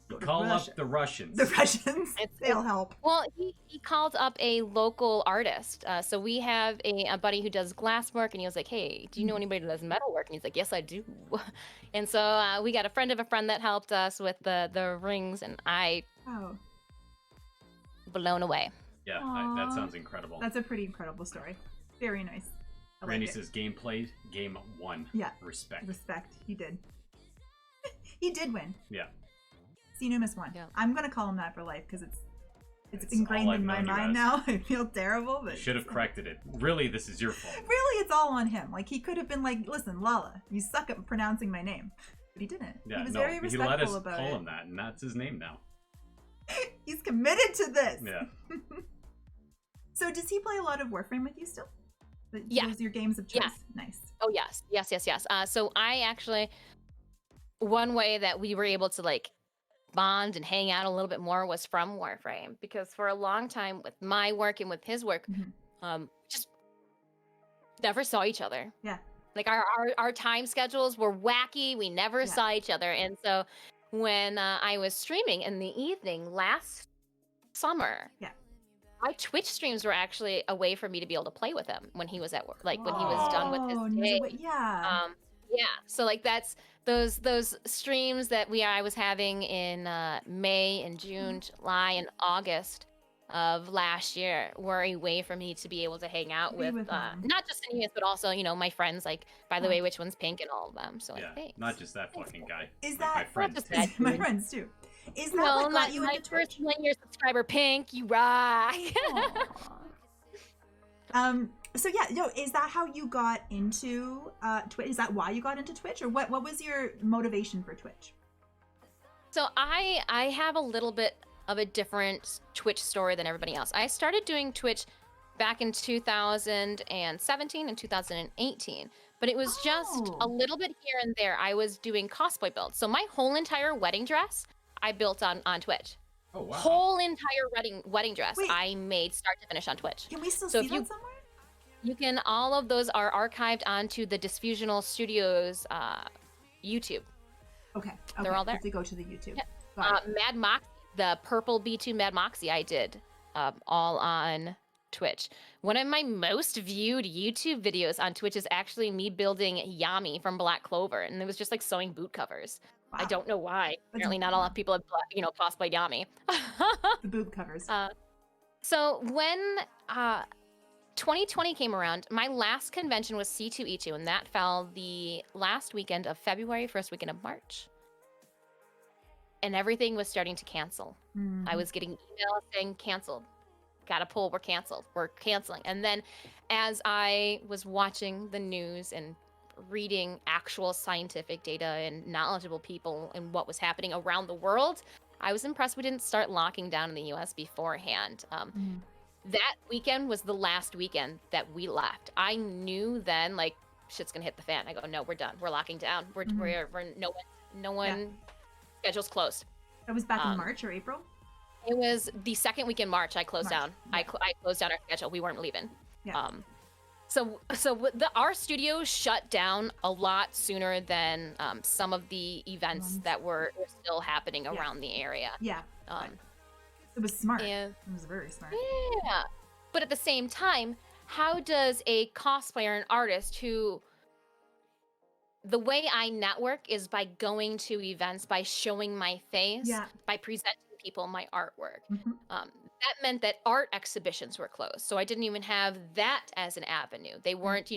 You to call Russia. up the Russians. The Russians, It's- they'll help. Well, he called up a local artist. So we have a buddy who does glass work, and he was like, "Hey, do you know anybody who does metal work?" And he's like, "Yes, I do." And so we got a friend of a friend that helped us with the rings, and I Oh, blown away. Yeah, Aw. that sounds incredible. that's a pretty incredible story. Very nice. I like Randy it. says gameplay, game 1. Yeah. Respect. Respect. He did. He did win. Yeah. Numus won. Yeah. I'm gonna call him that for life because it's It's ingrained all I've in my known you mind as. now. I feel terrible, but You should have corrected it. Really, this is your fault. really, it's all on him. Like, he could have been like, "Listen, Lala, you suck at pronouncing my name," but he didn't. Yeah, he was no, very he respectful let us about call it. him that, and that's his name now. He's committed to this. Yeah. So, does he play a lot of Warframe with you still? Yeah. Those your games of choice. Yeah. Nice. Oh yes. So I actually, one way that we were able to like bond and hang out a little bit more was from Warframe, because for a long time with my work and with his work, just never saw each other. Yeah. Like our time schedules were wacky. We never saw each other. And so when I was streaming in the evening last summer, my Twitch streams were actually a way for me to be able to play with him when he was at work, like when he was done with Oh, his no, day. wait, yeah. Yeah. So like that's those streams that I was having in May and June, July, and August of last year were a way for me to be able to hang out Be with with him. not just Aeneas, but also my friends. Like, by the way, which one's pink, and all of them. So like, Yeah, thanks. not just that fucking guy. Is Like my that friends. just that my dude. friends too? Is that No, what got you my into Twitch? first 1 year subscriber, pink. You rock. Aw. So yeah, is that how you got into Twitch? Is that why you got into Twitch, or what was your motivation for Twitch? So I have a little bit of a different Twitch story than everybody else. I started doing Twitch back in 2017 and 2018, but it was just a little bit here and there. I was doing cosplay builds. So my whole entire wedding dress I built on Twitch. Oh wow. Whole entire wedding dress Wait. I made start to finish on Twitch. Can we still So see if you- that somewhere? You can, all of those are archived onto the Disfusional Studios YouTube. Okay, They're all there. I have to go to the YouTube. Yeah. Got it. Mad Moxie, the purple B2 Mad Moxie I did all on Twitch. One of my most viewed YouTube videos on Twitch is actually me building Yami from Black Clover, and it was just like sewing boot covers. Wow. I don't know why. Apparently, not a lot of people have, cosplayed Yami. The boob covers. So when 2020 came around, my last convention was C2E2, and that fell the last weekend of February, first weekend of March. And everything was starting to cancel. Mm-hmm. I was getting emails saying canceled. Gotta pull, we're canceled. We're canceling. And then as I was watching the news and reading actual scientific data and knowledgeable people and what was happening around the world, I was impressed we didn't start locking down in the US beforehand. That weekend was the last weekend that we left. I knew then, like, shit's gonna hit the fan. I go, no, we're done. We're locking down. We're no one. Schedule's closed. That was back in March or April? It was the second week in March. I closed down. Yeah. I closed down our schedule. We weren't leaving. Yeah. Our studio shut down a lot sooner than some of the events that were still happening around the area. Yeah. It was smart. And, it was very smart. Yeah. But at the same time, how does a cosplayer and artist who... The way I network is by going to events, by showing my face, by presenting people my artwork. That meant that art exhibitions were closed. So I didn't even have that as an avenue. They weren't,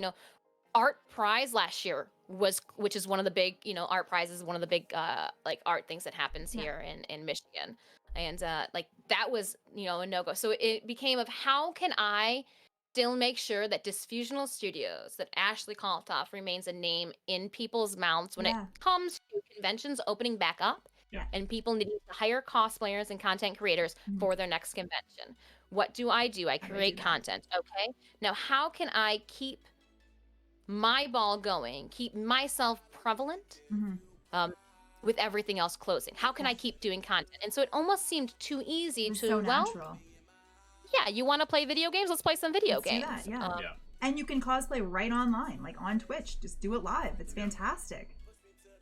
Art Prize last year which is one of the big, art prizes, one of the big art things that happens here in Michigan. And that was, a no-go. So it became of how can I still make sure that Disfusional Studios, that Ashlee Kalthoff remains a name in people's mouths when it comes to conventions opening back up and people needing to hire cosplayers and content creators for their next convention. What do? I create content, okay? Now, how can I keep my ball going, keep myself prevalent with everything else closing? How can I keep doing content? And so it almost seemed too easy to, so natural. Yeah, you want to play video games? Let's play some video games. Do that, and you can cosplay right online, like on Twitch. Just do it live. It's fantastic.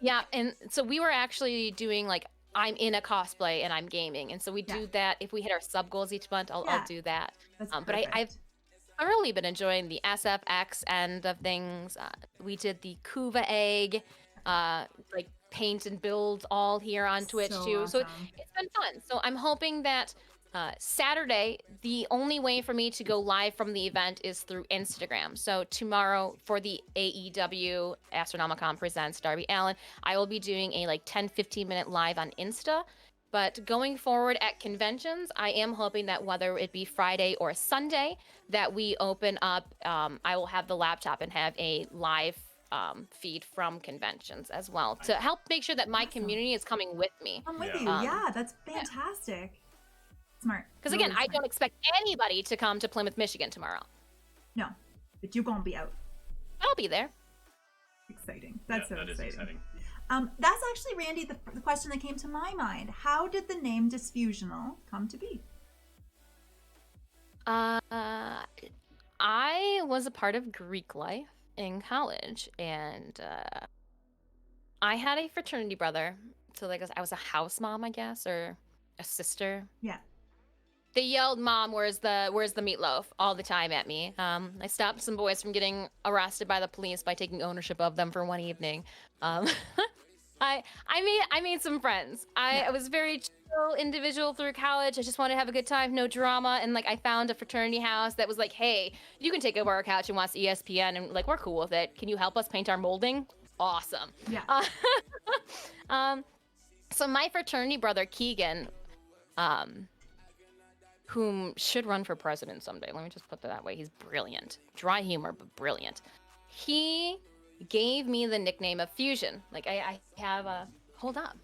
Yeah, and so we were actually doing I'm in a cosplay and I'm gaming, and so we do that. If we hit our sub goals each month, I'll do that. But I've really been enjoying the SFX end of things. We did the Kuva egg, paint and build all here on Twitch too. Awesome. So it's been fun. So I'm hoping that Saturday, the only way for me to go live from the event is through Instagram. So tomorrow for the AEW Astronomicon Presents Darby Allin, I will be doing a 10-15 minute live on Insta. But going forward at conventions, I am hoping that whether it be Friday or Sunday, that we open up, I will have the laptop and have a live feed from conventions as well to help make sure that my community is coming with me. I'm with you. That's fantastic. Smart. Because again, I don't expect anybody to come to Plymouth, Michigan tomorrow. No, but you're gonna be out. I'll be there. Exciting. That's so exciting. Exciting. That's actually, Randy, the question that came to my mind. How did the name Disfusional come to be? I was a part of Greek life in college, and I had a fraternity brother. So I was a house mom, I guess, or a sister. Yeah. They yelled, "Mom, where's the meatloaf?" all the time at me. I stopped some boys from getting arrested by the police by taking ownership of them for one evening. I made some friends. I was very chill individual through college. I just wanted to have a good time, no drama. And I found a fraternity house that was like, "Hey, you can take over our couch and watch ESPN," and we're cool with it. Can you help us paint our molding? Awesome. Yeah. So my fraternity brother Keegan, whom should run for president someday. Let me just put it that way. He's brilliant. Dry humor, but brilliant. He gave me the nickname of Fusion. I have a... Hold on.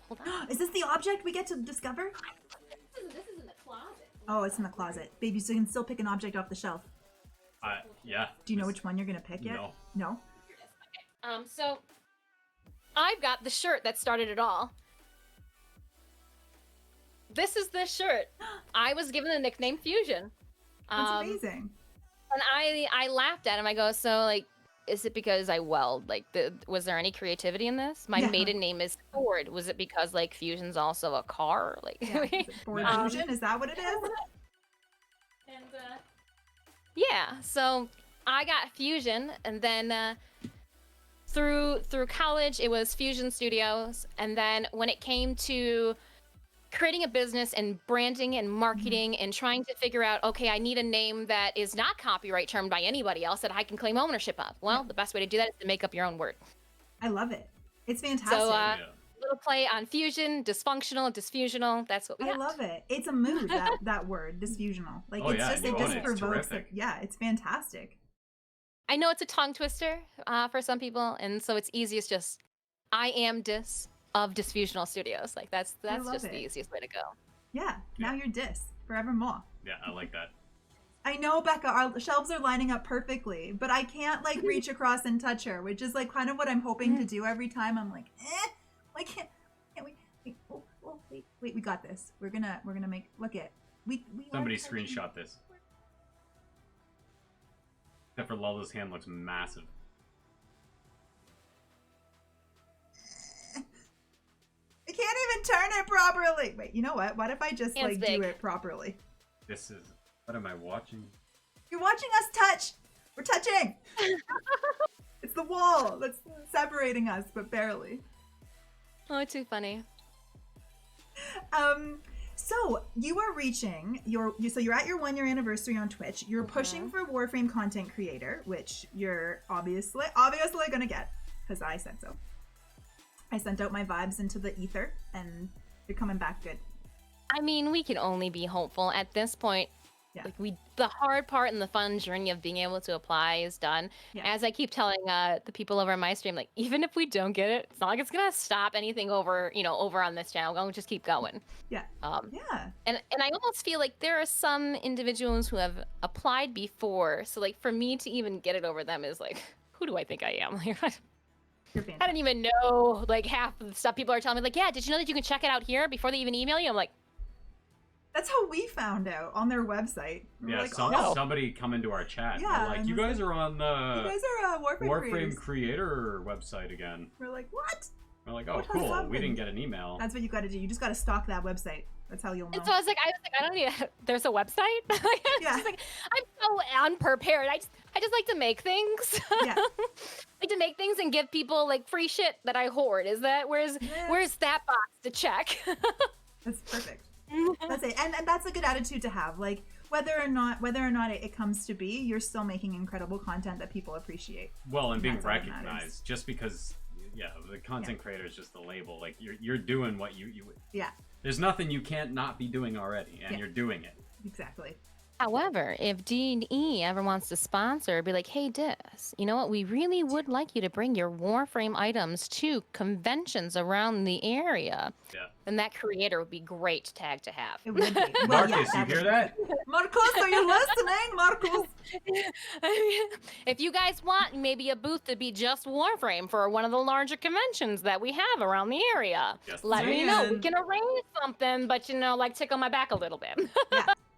Is this the object we get to discover? This is in the closet. Oh, it's in the closet. Baby, so you can still pick an object off the shelf. Yeah. Do you know which one you're going to pick yet? No? Okay. So I've got the shirt that started it all. This is this shirt. I was given the nickname Fusion. That's amazing. And I laughed at him. I go, so is it because I weld? Was there any creativity in this? My maiden name is Ford. Was it because Fusion's also a car? Ford Fusion? Is that what it is? And Yeah, so I got Fusion, and then through college it was Fusion Studios, and then when it came to creating a business and branding and marketing and trying to figure out, okay, I need a name that is not copyright termed by anybody else that I can claim ownership of. Well, the best way to do that is to make up your own word. I love it. It's fantastic. So little play on fusion, dysfunctional, disfusional. That's what we got. I love it. It's a mood, that word, disfusional. Like it just provokes it. Yeah, it's fantastic. I know it's a tongue twister for some people, and so it's easiest just I am dis of Disfusional Studios. Like that's just the easiest way to go. Yeah, now you're Dis forevermore. Yeah, I like that. I know, Becca, our shelves are lining up perfectly, but I can't like reach across and touch her, which is like kind of what I'm hoping to do every time. I'm like, why can't we? Wait, we got this. We're gonna make, look at, we Somebody screenshot this. Except for Lala's hand looks massive. I can't even turn it properly. Wait, you know what? What if I just like do it properly? This is, what am I watching? You're watching us touch. We're touching. It's the wall that's separating us, but barely. Oh, too funny. So you are reaching so you're at your 1 year anniversary on Twitch. You're pushing for Warframe Content Creator, which you're obviously gonna get because I said so. I sent out my vibes into the ether, and you're coming back good. I mean, we can only be hopeful at this point. Yeah. Like the hard part and the fun journey of being able to apply is done. Yeah. As I keep telling the people over on my stream, like even if we don't get it, it's not like it's gonna stop anything over on this channel. We'll just keep going. Yeah. Yeah. And I almost feel like there are some individuals who have applied before, so like for me to even get it over them is like, who do I think I am? I don't even know like half of the stuff people are telling me. Like, yeah, did you know that you can check it out here before they even email you? I'm like, that's how we found out on their website. Yeah, like, somebody come into our chat. Yeah, like, you guys are on the Warframe Creator website again. We're like, what? We're like, oh, cool. We didn't get an email. That's what you got to do. You just got to stalk that website. That's how you'll know. And so I was like, I don't need. There's a website. Just like, I'm so unprepared. I just like to make things. Yeah. Like to make things and give people like free shit that I hoard. Is that where's that box to check? That's perfect. That's it, and that's a good attitude to have. Like whether or not it comes to be, you're still making incredible content that people appreciate. Well, and being recognized, just because, the content creator is just the label. Like you're doing what you. Yeah. There's nothing you can't not be doing already, and you're doing it. Exactly. However, if D&E ever wants to sponsor, be like, hey, Dis, you know what? We really would like you to bring your Warframe items to conventions around the area. Yeah. And that creator would be great tag to have. It would be. Well, Marcus, you hear that? Marcus, are you listening? Marcus. If you guys want maybe a booth to be just Warframe for one of the larger conventions that we have around the area, let me know. We can arrange something, but like tickle my back a little bit.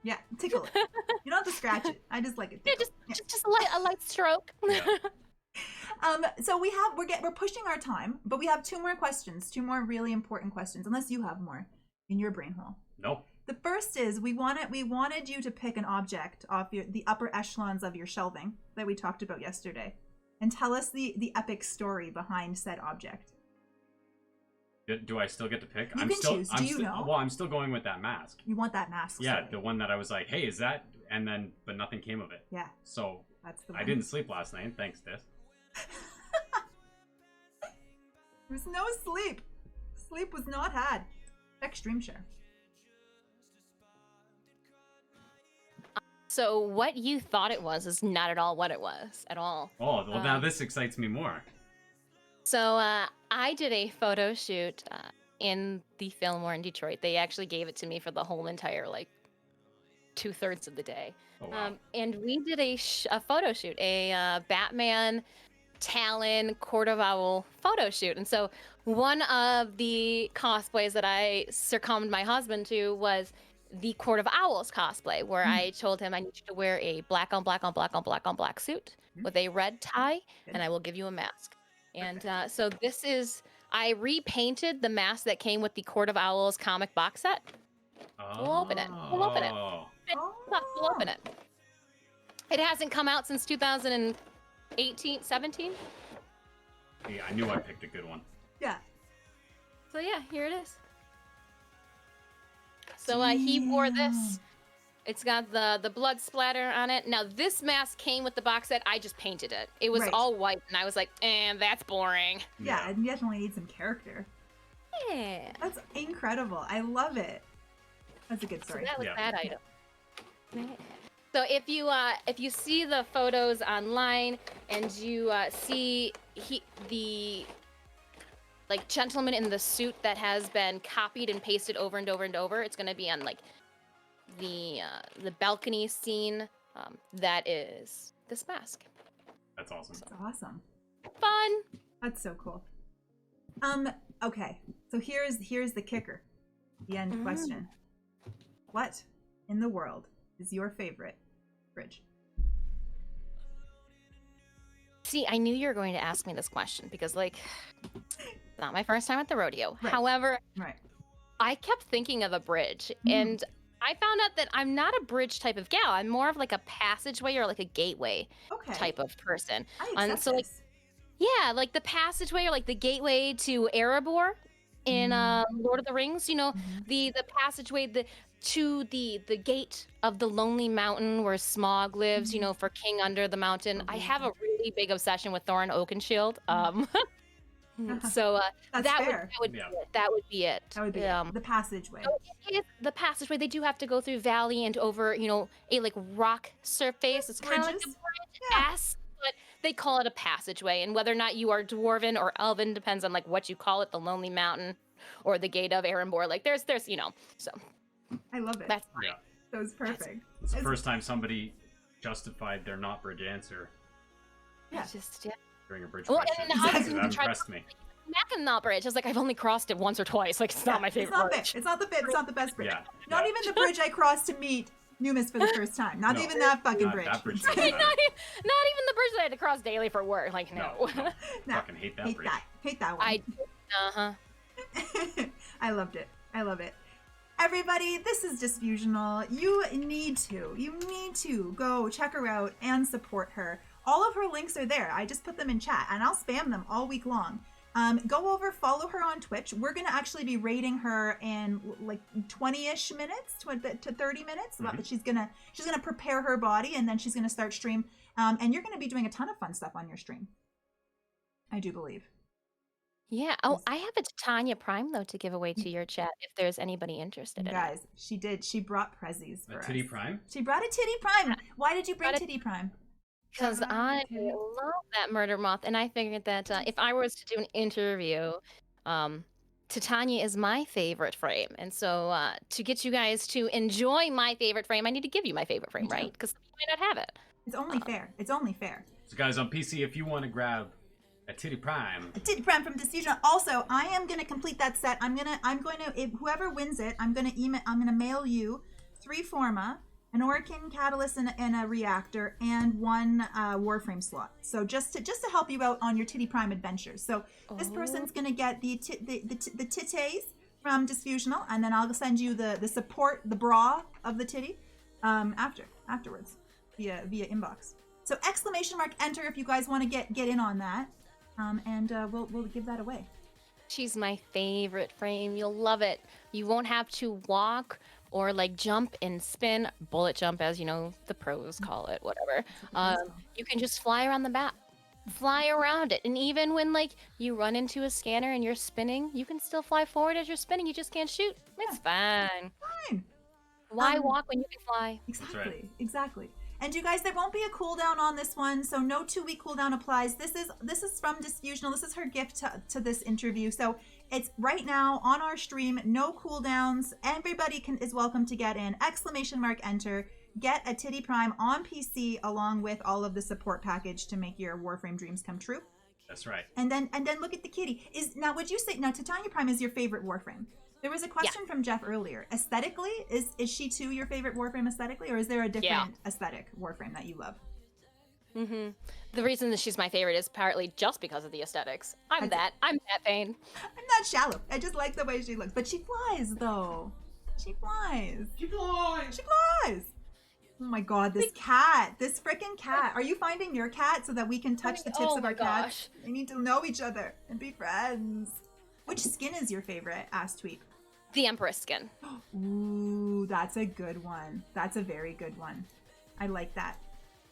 Yeah, tickle it. You don't have to scratch it. I just like it. Just a light stroke. Yeah. So we're pushing our time, but we have two more really important questions, unless you have more in your brain hole. No. The first is we wanted you to pick an object off the upper echelons of your shelving that we talked about yesterday, and tell us the epic story behind said object. Do I still get to pick? You can choose. Do you know? Well, I'm still going with that mask. You want that mask? Yeah, the one that I was like, hey, is that? And then, but nothing came of it. Yeah. So that's the one. I didn't sleep last night. Thanks, Dis. There was no sleep. Sleep was not had. Check stream share. So what you thought it was is not at all what it was at all. Oh, well, now this excites me more. So I did a photo shoot in the Fillmore in Detroit. They actually gave it to me for the whole entire 2/3 of the day. Oh, wow. And we did a photo shoot, a Batman Talon Court of Owl photo shoot. And so one of the cosplays that I succumbed my husband to was the Court of Owls cosplay, where I told him I need you to wear a black on black on black on black on black suit with a red tie, and I will give you a mask. And so this is, I repainted the mask that came with the Court of Owls comic box set. We'll open it. We'll open it. We'll open it. It hasn't come out since 2018, 17. Yeah, I knew I picked a good one. Yeah. So yeah, here it is. So he wore this. It's got the blood splatter on it. Now this mask came with the box set. I just painted it. It was all white, and I was like, that's boring. Yeah, and you definitely need some character. Yeah. That's incredible. I love it. That's a good story. So that was that item. Yeah. So if you see the photos online and you see the like gentleman in the suit that has been copied and pasted over and over and over, it's gonna be on like the balcony scene. That is this mask. That's awesome. That's awesome. Fun. That's so cool. Okay. So here's the kicker. The end question. What in the world is your favorite bridge? See, I knew you were going to ask me this question because, like, it's not my first time at the rodeo. Right. However, Right. I kept thinking of a bridge, and I found out that I'm not a bridge type of gal. I'm more of like a passageway or like a gateway type of person. I accept so, like, this. yeah, like the passageway or like the gateway to Erebor in Lord of the Rings. You know, the passageway to the gate of the Lonely Mountain where Smaug lives. You know, for King Under the Mountain. I have a really big obsession with Thorin Oakenshield. So that would be it. That would be it. That would be it. The passageway. So it is the passageway. They do have to go through valley and over, you know, a like rock surface. It's kind of like a bridge, but they call it a passageway. And whether or not you are dwarven or elven depends on like what you call it, the Lonely Mountain or the Gate of Erebor. Like there's you know, so. I love it. That's fine. Yeah. That was perfect. It's the first time somebody justified their not bridge answer Yeah. during a bridge Well, question. and I That impressed me. Mackinac Bridge. I was like, I've only crossed it once or twice. Like, it's not my favorite bridge. It's not the bit. It's not the best bridge. Yeah. Not even the bridge I crossed to meet Numis for the first time. Not even that fucking Not bridge. that bridge. not even the bridge that I had to cross daily for work. Like, no. No. Fucking hate that bridge. Hate that one. I loved it. I love it. Everybody, this is Disfusional. You need to go check her out and support her. All of her links are there. I just put them in chat and I'll spam them all week long. Go over, follow her on Twitch. We're going to actually be rating her in like 20-ish minutes to 30 minutes. She's going to prepare her body and then she's going to start stream. And you're going to be doing a ton of fun stuff on your stream. I do believe. Yeah. Oh, I have a Titania Prime, though, to give away to your chat if there's anybody interested in it. Guys, she did. She brought prezzies for us. A titty prime? She brought a titty prime. Why did you bring titty prime? Because I love that murder moth, and I figured that if I was to do an interview, Titania is my favorite frame. And so to get you guys to enjoy my favorite frame, I need to give you my favorite frame, right? Because you might not have it. It's only fair. It's only fair. So guys, on PC, if you want to grab a titty prime. A titty prime from Disfusional. Also, I am gonna complete that set. I'm going to if whoever wins it, I'm gonna mail you 3 Forma, an Orokin Catalyst and a Reactor, and 1 Warframe slot. So just to help you out on your titty prime adventures. So this person's gonna get the titties from Disfusional, and then I'll send you the support, the bra of the titty, afterwards via inbox. So !enter if you guys want to get in on that. And we'll give that away. She's my favorite frame. You'll love it. You won't have to walk or like jump and spin, bullet jump as you know the pros call it, whatever. You can just fly around the map, fly around it, and even when like you run into a scanner and you're spinning, you can still fly forward as you're spinning. You just can't shoot. It's fine. Fine. Why walk when you can fly? Exactly. And you guys, there won't be a cooldown on this one, so no 2-week cooldown applies. This is from Disfusional. This is her gift to this interview. So it's right now on our stream, no cooldowns. Everybody is welcome to get in. !enter. Get a titty prime on PC along with all of the support package to make your Warframe dreams come true. That's right. And then look at the kitty. Would you say now Titania Prime is your favorite Warframe? There was a question from Jeff earlier. Aesthetically, is she too your favorite Warframe aesthetically, or is there a different aesthetic Warframe that you love? The reason that she's my favorite is partly just because of the aesthetics. I'm that vain. I'm not shallow. I just like the way she looks. But she flies, though. She flies. Oh my god, this cat. This freaking cat. Are you finding your cat so that we can touch the tips of our cats? They need to know each other and be friends. Which skin is your favorite? Asked Tweep. The Empress skin. Ooh, that's a good one. That's a very good one. I like that.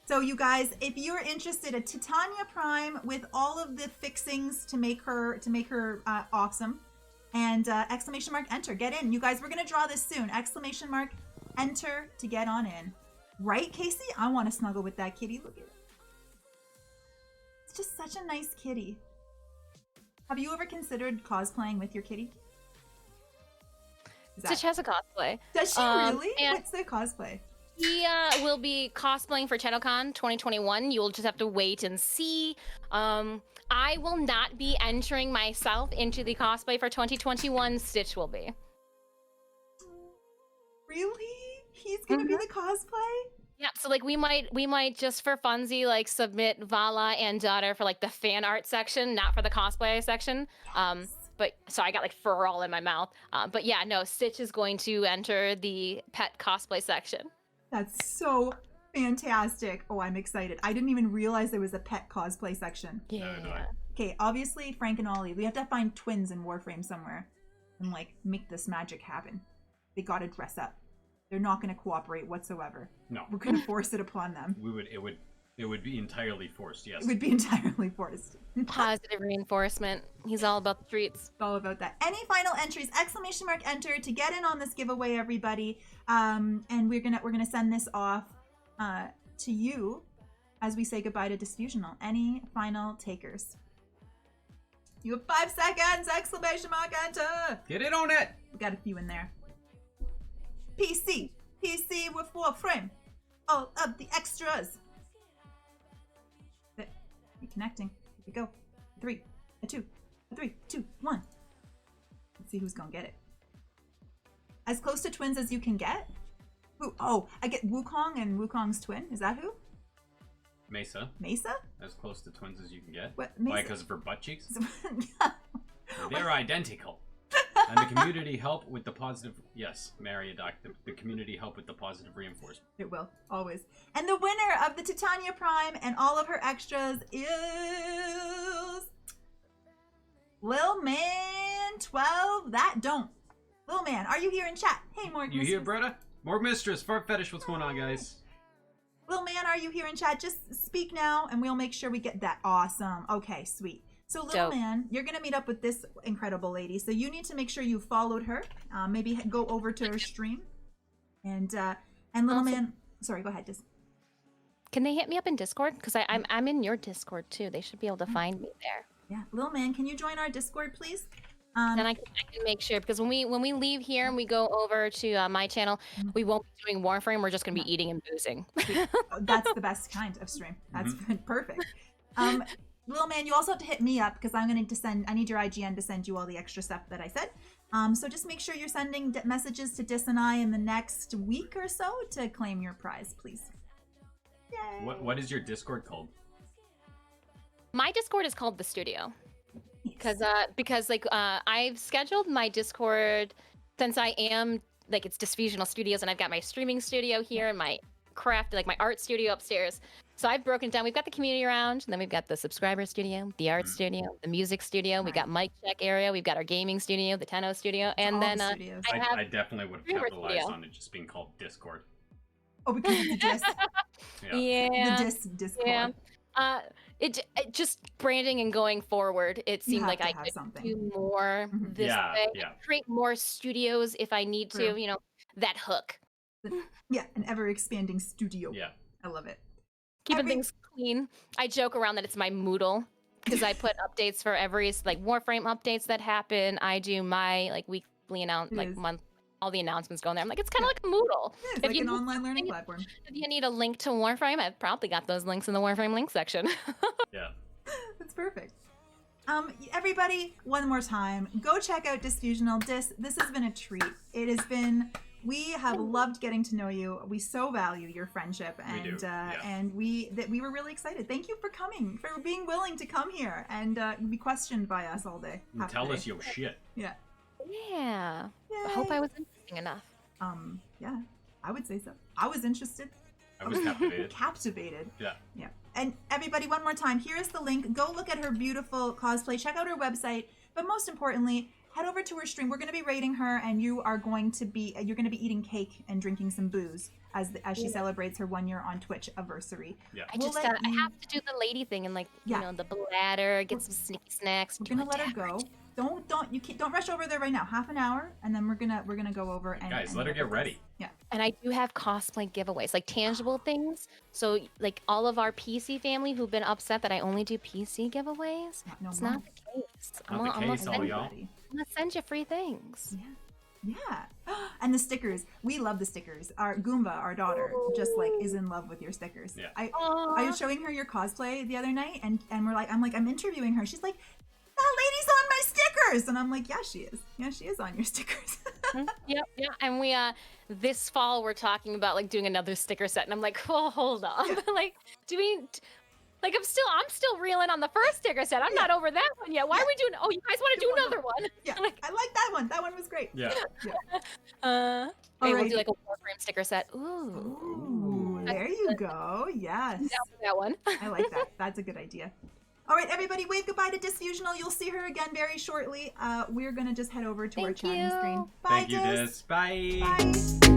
So you guys, if you're interested, a Titania Prime with all of the fixings to make her awesome, and exclamation mark enter, get in. You guys, we're gonna draw this soon. Exclamation mark enter to get on in. Right, Casey? I want to snuggle with that kitty. Look at it. It's just such a nice kitty. Have you ever considered cosplaying with your kitty? Stitch has a cosplay. Does she really? What's the cosplay? He will be cosplaying for ChannelCon 2021. You'll just have to wait and see. I will not be entering myself into the cosplay for 2021. Stitch will be. Really? He's gonna be the cosplay? Yeah, so like we might just for funsies like submit Vala and Daughter for like the fan art section, not for the cosplay section. Yes. But so I got like fur all in my mouth. But yeah, no, Stitch is going to enter the pet cosplay section. That's so fantastic. Oh, I'm excited. I didn't even realize there was a pet cosplay section. Yeah. Okay, obviously Frank and Ollie, we have to find twins in Warframe somewhere and like make this magic happen. They gotta dress up. They're not gonna cooperate whatsoever. No. We're gonna force it upon them. It would be entirely forced, yes. It would be entirely forced. Positive reinforcement. He's all about the streets. It's all about that. Any final entries? Exclamation mark enter to get in on this giveaway, everybody. And we're gonna send this off to you as we say goodbye to Disfusional. Any final takers? You have 5 seconds! Exclamation mark enter! Get in on it! We got a few in there. PC with Warframe. All of the extras. Reconnecting. Here we go. 3, a 2, a 3, 2, 1. Let's see who's gonna get it. As close to twins as you can get? Who? Oh, I get Wukong and Wukong's twin. Is that who? Mesa. Mesa? As close to twins as you can get. What? Mesa? Why? Because of her butt cheeks? They're identical. And the community help with the positive... Yes, Mary, Doc. The community help with the positive reinforcement. It will, always. And the winner of the Titania Prime and all of her extras is... Lil Man 12. That don't. Lil Man, are you here in chat? Hey, Morg You Mistress. here, Bretta? Morg Mistress, Fart Fetish, what's going on, guys? Lil Man, are you here in chat? Just speak now, and we'll make sure we get that. Awesome. Okay, sweet. So, Little Man, you're going to meet up with this incredible lady. So you need to make sure you followed her. Maybe go over to her stream. And Little Man... Sorry, go ahead. Can they hit me up in Discord? Because I'm in your Discord, too. They should be able to find me there. Yeah. Little Man, can you join our Discord, please? Then I can make sure. Because when we leave here and we go over to my channel, we won't be doing Warframe. We're just going to be eating and boozing. That's the best kind of stream. That's perfect. Little Man, you also have to hit me up because I'm going to send. I need your IGN to send you all the extra stuff that I said. So just make sure you're sending messages to Dis and I in the next week or so to claim your prize, please. Yay. What is your Discord called? My Discord is called The Studio. Because I've scheduled my Discord since I am like it's Disfusional Studios and I've got my streaming studio here and my craft like my art studio upstairs. So I've broken it down. We've got the community around, and then we've got the subscriber studio, the art studio, the music studio. We got mic check area. We've got our gaming studio, the Tenno studio, and then I definitely would have capitalized on it just being called Discord. Oh, because it's a Dis. Yeah. The Discord. Yeah. It just branding and going forward. It seemed like I could do more this way. Yeah. Create more studios if I need to. You know, that hook. Yeah, an ever expanding studio. Yeah, I love it. Keeping things clean. I joke around that it's my Moodle because I put updates for every like Warframe updates that happen. I do my like weekly month. All the announcements go in there. I'm like, it's kind of like a Moodle. Yeah, it's like an online learning platform. If you need a link to Warframe, I've probably got those links in the Warframe link section. Yeah. That's perfect. Everybody, one more time, go check out Disfusional. This has been a treat. It has been. We have loved getting to know you. We so value your friendship, and we were really excited. Thank you for coming, for being willing to come here and be questioned by us all day. And tell us your shit. Yeah. Yeah. Yay. I hope I was interesting enough. Yeah, I would say so. I was interested. I was captivated. Captivated. Yeah. Yeah. And everybody, one more time, here is the link. Go look at her beautiful cosplay. Check out her website. But most importantly, head over to her stream. We're going to be rating her, and you're going to be eating cake and drinking some booze as she celebrates her 1 year on Twitch anniversary. Yeah. I just I have to do the lady thing and you know, the bladder, get some sneaky snacks. We're gonna let her go. Don't rush over there right now. Half an hour, and then we're gonna go over and guys, let her get ready. Yeah. And I do have cosplay giveaways, like tangible things. So like all of our PC family who've been upset that I only do PC giveaways, it's not the case. I'm gonna send you free things. Yeah. And the stickers. We love the stickers. Our Goomba, our daughter, just like is in love with your stickers. Yeah. I was showing her your cosplay the other night, and I'm interviewing her. She's like, that lady's on my stickers, and I'm like, yeah, she is. Yeah, she is on your stickers. Yep. And we this fall we're talking about like doing another sticker set, and I'm like, oh, hold on. Yeah. Like, like I'm still reeling on the first sticker set. I'm not over that one yet. Why are we doing? Oh, you guys want to do another one? Yeah, I like that one. That one was great. Yeah. Maybe we'll do like a Warframe sticker set. Ooh, there you go. Yes. That one. I like that. That's a good idea. All right, everybody, wave goodbye to Disfusional. You'll see her again very shortly. We're gonna just head over to our chatting screen. Bye, Thank you, Dis. Bye. Bye.